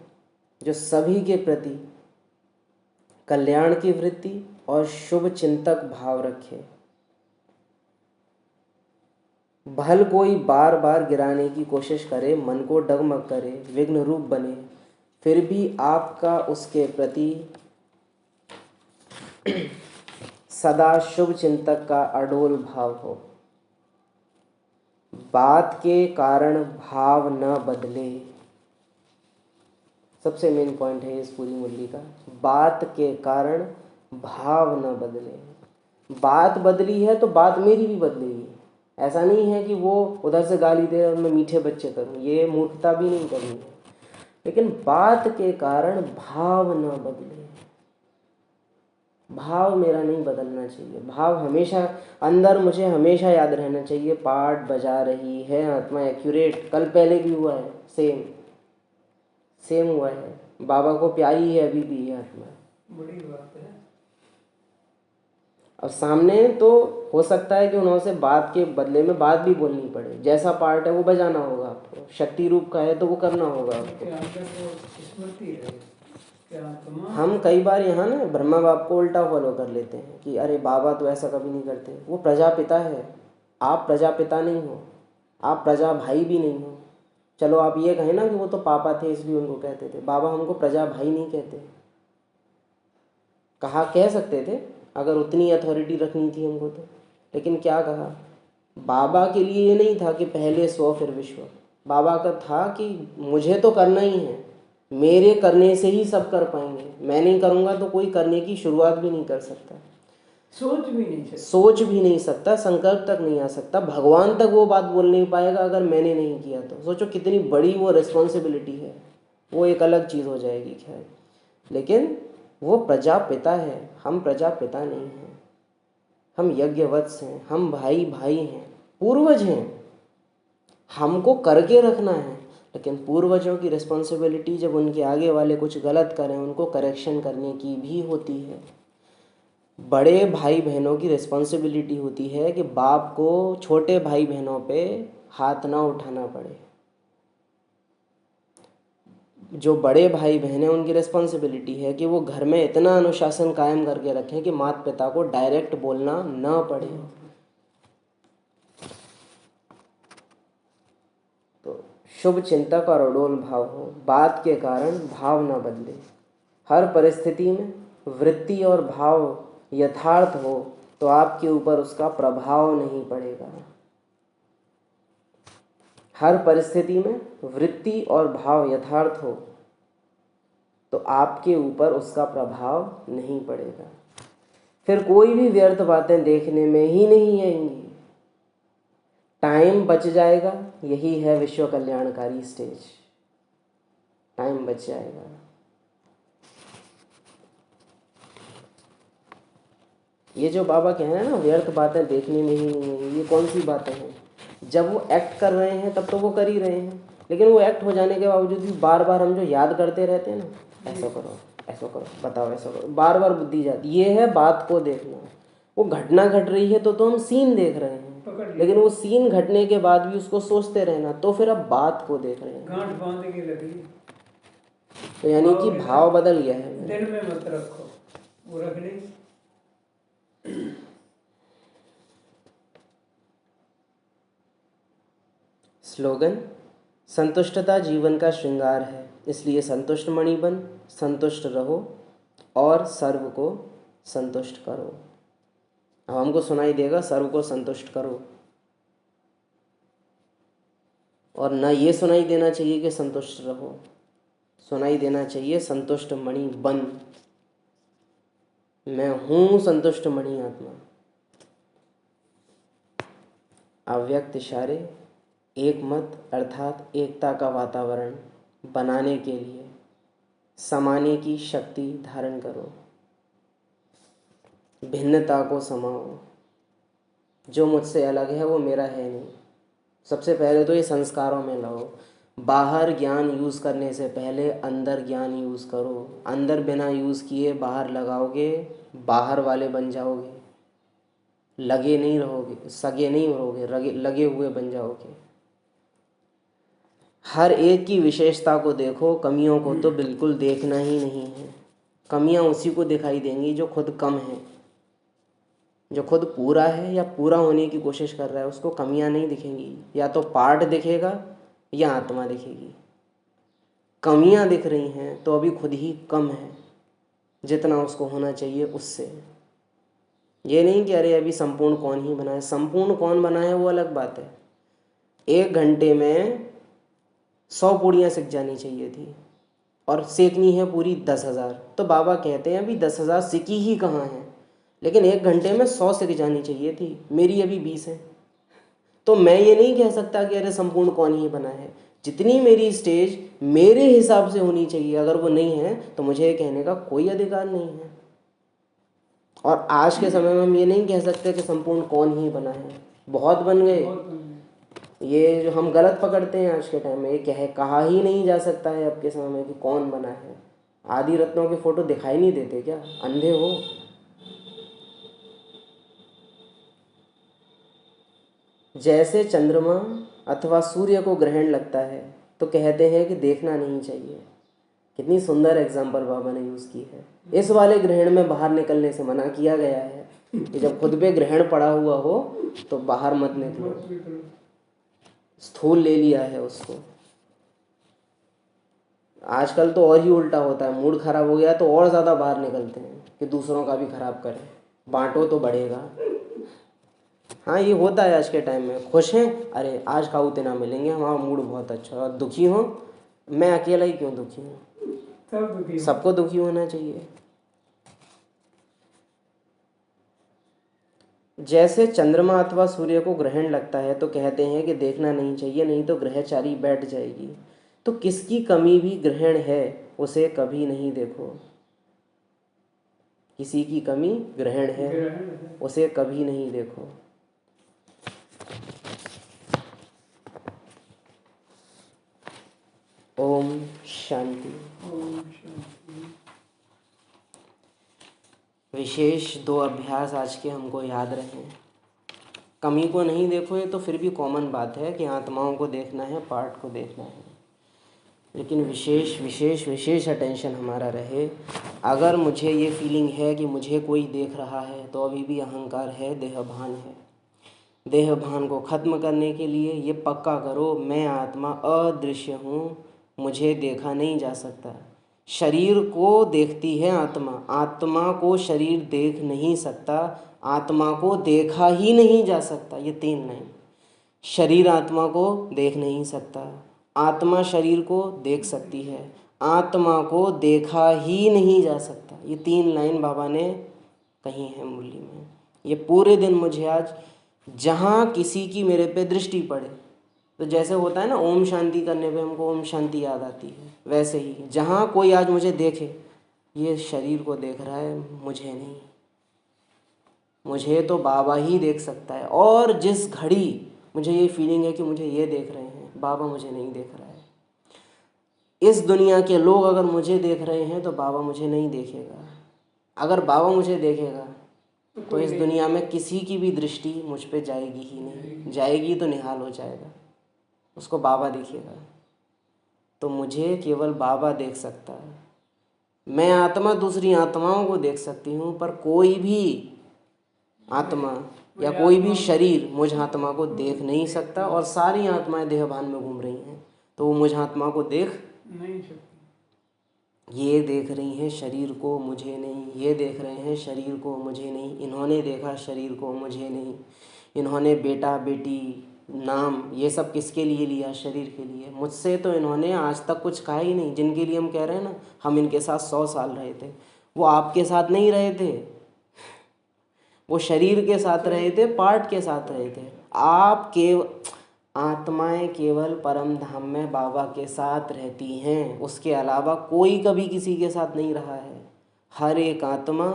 जो सभी के प्रति कल्याण की वृत्ति और शुभ चिंतक भाव रखे। भल कोई बार बार गिराने की कोशिश करे, मन को डगमग करे, विघ्न रूप बने, फिर भी आपका उसके प्रति सदा शुभ चिंतक का अडोल भाव हो। बात के कारण भाव न बदले, सबसे मेन पॉइंट है इस पूरी मुरली का। बात के कारण भाव न बदले। बात बदली है तो बात मेरी भी बदलेगी। ऐसा नहीं है कि वो उधर से गाली दे और मैं मीठे बच्चे करूं, ये मूर्खता भी नहीं करनी है। लेकिन बात के कारण भाव न बदले। भाव मेरा नहीं बदलना चाहिए। भाव हमेशा अंदर, मुझे हमेशा याद रहना चाहिए, पाठ बजा रही है आत्मा, एक्यूरेट। कल पहले भी हुआ है, सेम हुआ है। बाबा को प्यारी है अभी भी ये आत्मा, बड़ी बात है। और सामने तो हो सकता है कि उन्होंने बात के बदले में बात भी बोलनी पड़े। जैसा पार्ट है वो बजाना होगा आपको, शक्ति रूप का है तो वो करना होगा आपको। हम कई बार यहाँ ना ब्रह्मा बाप को उल्टा फॉलो कर लेते हैं कि अरे बाबा तो ऐसा कभी नहीं करते। वो प्रजापिता है, आप प्रजापिता नहीं हो, आप प्रजा भाई भी नहीं हो। चलो आप ये कहें ना कि वो तो पापा थे इसलिए उनको कहते थे। बाबा हमको प्रजा भाई नहीं कहते। कहा कह सकते थे अगर उतनी अथॉरिटी रखनी थी हमको तो, लेकिन क्या कहा? बाबा के लिए ये नहीं था कि पहले 100 फिर विश्व। बाबा का था कि मुझे तो करना ही है, मेरे करने से ही सब कर पाएंगे, मैं नहीं करूँगा तो कोई करने की शुरुआत भी नहीं कर सकता, सोच भी नहीं सकता, संकल्प तक नहीं आ सकता, भगवान तक वो बात बोल नहीं पाएगा अगर मैंने नहीं किया तो। सोचो कितनी बड़ी वो रिस्पॉन्सिबिलिटी है, वो एक अलग चीज़ हो जाएगी। खैर, लेकिन वो प्रजापिता है, हम प्रजापिता नहीं हैं, हम यज्ञवत्स हैं, हम भाई भाई हैं, पूर्वज हैं, हमको करके रखना है। लेकिन पूर्वजों की रिस्पॉन्सिबिलिटी जब उनके आगे वाले कुछ गलत करें उनको करेक्शन करने की भी होती है। बड़े भाई बहनों की रिस्पॉन्सिबिलिटी होती है कि बाप को छोटे भाई बहनों पे हाथ ना उठाना पड़े। जो बड़े भाई बहन हैं उनकी रिस्पॉन्सिबिलिटी है कि वो घर में इतना अनुशासन कायम करके रखें कि माता पिता को डायरेक्ट बोलना ना पड़े। तो शुभ चिंतक और अडोल भाव हो, बात के कारण भाव ना बदले। हर परिस्थिति में वृत्ति और भाव यथार्थ हो तो आपके ऊपर उसका प्रभाव नहीं पड़ेगा। हर परिस्थिति में वृत्ति और भाव यथार्थ हो तो आपके ऊपर उसका प्रभाव नहीं पड़ेगा। फिर कोई भी व्यर्थ बातें देखने में ही नहीं आएंगी, टाइम बच जाएगा। यही है विश्व कल्याणकारी स्टेज, टाइम बच जाएगा। ये जो बाबा कह रहे हैं ना व्यर्थ बातें देखने में ही नहीं आएंगी, ये कौन सी बातें हैं? जब वो एक्ट कर रहे हैं तब तो वो कर ही रहे हैं, लेकिन वो एक्ट हो जाने के बावजूद भी बार बार हम जो याद करते रहते हैं ना, ऐसा करो ऐसा करो बताओ ऐसा करो, बार बार बुद्धि जाती। ये है बात को देखना। वो घटना घट रही है तो हम सीन देख रहे हैं, लेकिन वो सीन घटने के बाद भी उसको सोचते रहना, तो फिर अब बात को देख रहे हैं। गांठ बांध के लगी, तो यानी कि भाव बदल गया है। दिल में मत रखो, वो रख ले। स्लोगन: संतुष्टता जीवन का श्रृंगार है, इसलिए संतुष्ट मणि बन, संतुष्ट रहो और सर्व को संतुष्ट करो। अब हमको सुनाई देगा सर्व को संतुष्ट करो, और ना ये सुनाई देना चाहिए कि संतुष्ट रहो, सुनाई देना चाहिए संतुष्ट मणि बन। मैं हूं संतुष्ट मणि आत्मा। अव्यक्त इशारे एक मत अर्थात एकता का वातावरण बनाने के लिए समाने की शक्ति धारण करो, भिन्नता को समाओ। जो मुझसे अलग है वो मेरा है नहीं। सबसे पहले तो ये संस्कारों में लाओ। बाहर ज्ञान यूज़ करने से पहले अंदर ज्ञान यूज़ करो। अंदर बिना यूज़ किए बाहर लगाओगे, बाहर वाले बन जाओगे, लगे नहीं रहोगे, सगे नहीं रहोगे, लगे हुए बन जाओगे। हर एक की विशेषता को देखो, कमियों को तो बिल्कुल देखना ही नहीं है। कमियां उसी को दिखाई देंगी जो खुद कम है। जो खुद पूरा है या पूरा होने की कोशिश कर रहा है उसको कमियां नहीं दिखेंगी, या तो पार्ट दिखेगा या आत्मा दिखेगी। कमियां दिख रही हैं तो अभी खुद ही कम है जितना उसको होना चाहिए उससे। ये नहीं कि अरे अभी संपूर्ण कौन ही बना है। संपूर्ण कौन बना है वो अलग बात है। 1 घंटे में 100 पूड़ियाँ सिक जानी चाहिए थी और सेकनी है पूरी 10,000। तो बाबा कहते हैं अभी 10,000 सिकी ही कहाँ है, लेकिन 1 घंटे में 100 सिक जानी चाहिए थी, मेरी अभी 20 है। तो मैं ये नहीं कह सकता कि अरे संपूर्ण कौन ही बना है। जितनी मेरी स्टेज मेरे हिसाब से होनी चाहिए, अगर वो नहीं है तो मुझे ये कहने का कोई अधिकार नहीं है। और आज के समय में हम ये नहीं कह सकते कि संपूर्ण कौन ही बना है, बहुत बन गए। ये जो हम गलत पकड़ते हैं आज के टाइम में, ये कहा ही नहीं जा सकता है अब के समय में कि कौन बना है। आदि रत्नों के फोटो दिखाई नहीं देते क्या? अंधे हो? जैसे चंद्रमा अथवा सूर्य को ग्रहण लगता है तो कहते हैं कि देखना नहीं चाहिए। कितनी सुंदर एग्जाम्पल बाबा ने यूज़ की है। इस वाले ग्रहण में बाहर निकलने से मना किया गया है कि जब खुद पे ग्रहण पड़ा हुआ हो तो बाहर मत निकलो। स्थूल ले लिया है उसको। आजकल तो और ही उल्टा होता है, मूड खराब हो गया तो और ज़्यादा बाहर निकलते हैं कि दूसरों का भी खराब करें, बांटो तो बढ़ेगा। हाँ, ये होता है आज के टाइम में। खुश हैं, अरे आज खाऊ तेना मिलेंगे, हमारा मूड बहुत अच्छा। और दुखी हो, मैं अकेला ही क्यों दुखी हूँ, सब दुखी हो। सबको दुखी होना चाहिए। जैसे चंद्रमा अथवा सूर्य को ग्रहण लगता है तो कहते हैं कि देखना नहीं चाहिए, नहीं तो ग्रहचारी बैठ जाएगी। तो किसकी कमी भी ग्रहण है, उसे कभी नहीं देखो। किसी की कमी ग्रहण है, ग्रहण है। उसे कभी नहीं देखो। ओम शांति। ओम शांति। विशेष 2 अभ्यास आज के हमको याद रहे। कमी को नहीं देखो, ये तो फिर भी कॉमन बात है कि आत्माओं को देखना है, पार्ट को देखना है। लेकिन विशेष विशेष विशेष अटेंशन हमारा रहे। अगर मुझे ये फीलिंग है कि मुझे कोई देख रहा है तो अभी भी अहंकार है, देहभान है। देहभान को ख़त्म करने के लिए ये पक्का करो, मैं आत्मा अदृश्य हूँ, मुझे देखा नहीं जा सकता। शरीर को देखती है आत्मा, आत्मा को शरीर देख नहीं सकता, आत्मा को देखा ही नहीं जा सकता। ये 3 लाइन। शरीर आत्मा को देख नहीं सकता, आत्मा शरीर को देख सकती है, आत्मा को देखा ही नहीं जा सकता। ये 3 लाइन बाबा ने कही है मुरली में। ये पूरे दिन मुझे आज जहाँ किसी की मेरे पे दृष्टि पड़े, तो जैसे होता है ना ओम शांति करने पे हमको ओम शांति याद आती है, वैसे ही जहाँ कोई आज मुझे देखे, ये शरीर को देख रहा है, मुझे नहीं। मुझे तो बाबा ही देख सकता है। और जिस घड़ी मुझे ये फीलिंग है कि मुझे ये देख रहे हैं, बाबा मुझे नहीं देख रहा है। इस दुनिया के लोग अगर मुझे देख रहे हैं तो बाबा मुझे नहीं देखेगा। अगर बाबा मुझे देखेगा तो इस दुनिया में किसी की भी दृष्टि मुझ पे जाएगी ही नहीं। जाएगी तो निहाल हो जाएगा, उसको बाबा दिखेगा। तो मुझे केवल बाबा देख सकता है। मैं आत्मा दूसरी आत्माओं को देख सकती हूँ, पर कोई भी आत्मा या कोई भी शरीर मुझ आत्मा को देख नहीं सकता। और सारी आत्माएं देहभान में घूम रही हैं तो वो मुझ आत्मा को देख नहीं सकती। ये देख रही हैं शरीर को, मुझे नहीं। ये देख रहे हैं शरीर को, मुझे नहीं। इन्होंने देखा शरीर को, मुझे नहीं। इन्होंने बेटा बेटी नाम ये सब किसके लिए लिया? शरीर के लिए। मुझसे तो इन्होंने आज तक कुछ कहा ही नहीं। जिनके लिए हम कह रहे हैं ना हम इनके साथ 100 साल रहे थे, वो आपके साथ नहीं रहे थे, वो शरीर के साथ रहे थे, पार्ट के साथ रहे थे। आप आत्माएं केवल परम धाम में बाबा के साथ रहती हैं, उसके अलावा कोई कभी किसी के साथ नहीं रहा है। हर एक आत्मा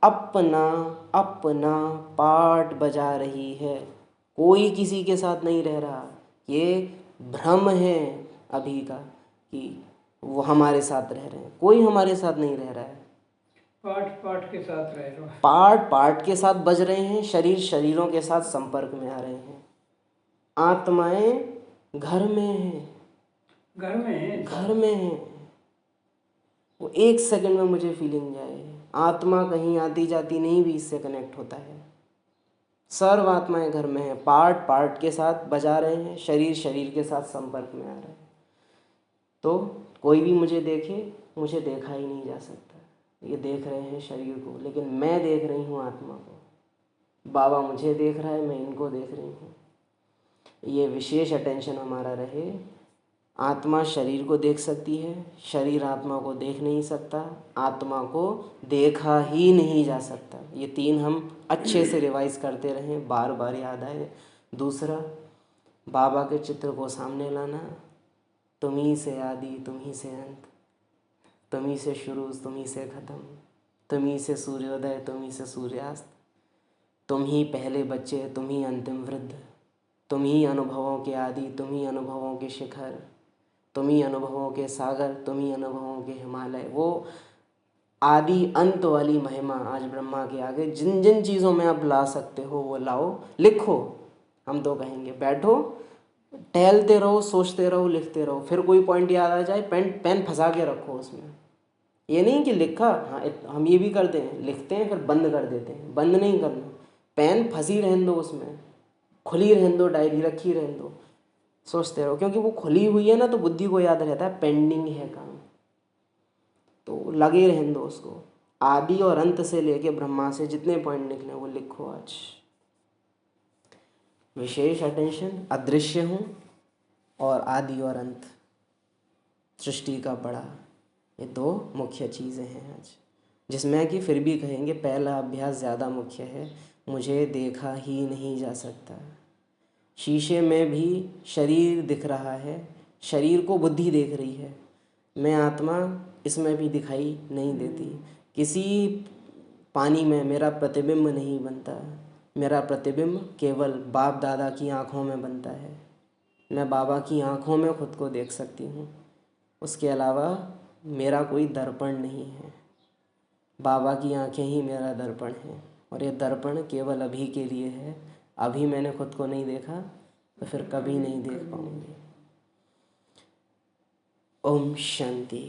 अपना अपना पार्ट बजा रही है, कोई किसी के साथ नहीं रह रहा। ये भ्रम है अभी का कि वो हमारे साथ रह रहे हैं, कोई हमारे साथ नहीं रह रहा है। पार्ट के साथ रह रहे हो। पार्ट के साथ बज रहे हैं, शरीर शरीरों के साथ संपर्क में आ रहे हैं। आत्माएं घर में हैं, घर में हैं। वो 1 सेकंड में मुझे फीलिंग जाए, आत्मा कहीं आती जाती नहीं भी इससे कनेक्ट होता है। सर्व आत्माएं घर में हैं, पार्ट के साथ बजा रहे हैं, शरीर शरीर के साथ संपर्क में आ रहे हैं। तो कोई भी मुझे देखे, मुझे देखा ही नहीं जा सकता। ये देख रहे हैं शरीर को, लेकिन मैं देख रही हूँ आत्मा को। बाबा मुझे देख रहा है, मैं इनको देख रही हूँ। ये विशेष अटेंशन हमारा रहे। आत्मा शरीर को देख सकती है, शरीर आत्मा को देख नहीं सकता, आत्मा को देखा ही नहीं जा सकता। ये 3 हम अच्छे से रिवाइज करते रहें, बार बार याद आए। दूसरा, बाबा के चित्र को सामने लाना। तुम ही से आदि, तुम ही से अंत, तुम ही से शुरू, तुम ही से ख़त्म, तुम ही से सूर्योदय, तुम ही से सूर्यास्त, तुम ही पहले बच्चे, तुम ही अंतिम वृद्ध, तुम ही अनुभवों के आदि, तुम ही अनुभवों के शिखर, तुम ही अनुभवों के सागर, तुम ही अनुभवों के हिमालय। वो आदि अंत वाली महिमा आज ब्रह्मा के आगे जिन जिन चीज़ों में आप ला सकते हो वो लाओ, लिखो। हम तो कहेंगे बैठो, टहलते रहो, सोचते रहो, लिखते रहो। फिर कोई पॉइंट याद आ जाए, पेन फंसा के रखो उसमें। ये नहीं कि लिखा, हाँ हम ये भी करते हैं, लिखते हैं फिर बंद कर देते हैं। बंद नहीं करना, पेन फंसी रहने दो उसमें, खुली रहने दो, डायरी रखी रहने दो, सोचते रहो। क्योंकि वो खुली हुई है ना तो बुद्धि को याद रहता है पेंडिंग है काम, तो लगे रहने दो उसको। आदि और अंत से लेके ब्रह्मा से जितने पॉइंट निकले वो लिखो आज। विशेष अटेंशन, अदृश्य हूँ और आदि और अंत, सृष्टि का बड़ा ये दो मुख्य चीज़ें हैं आज, जिसमें कि फिर भी कहेंगे पहला अभ्यास ज़्यादा मुख्य है। मुझे देखा ही नहीं जा सकता। शीशे में भी शरीर दिख रहा है, शरीर को बुद्धि देख रही है, मैं आत्मा इसमें भी दिखाई नहीं देती। किसी पानी में मेरा प्रतिबिंब नहीं बनता, मेरा प्रतिबिंब केवल बाप दादा की आँखों में बनता है। मैं बाबा की आँखों में खुद को देख सकती हूँ, उसके अलावा मेरा कोई दर्पण नहीं है। बाबा की आंखें ही मेरा दर्पण है, और ये दर्पण केवल अभी के लिए है। अभी मैंने खुद को नहीं देखा तो फिर कभी नहीं देख पाऊँगी। ओम शांति।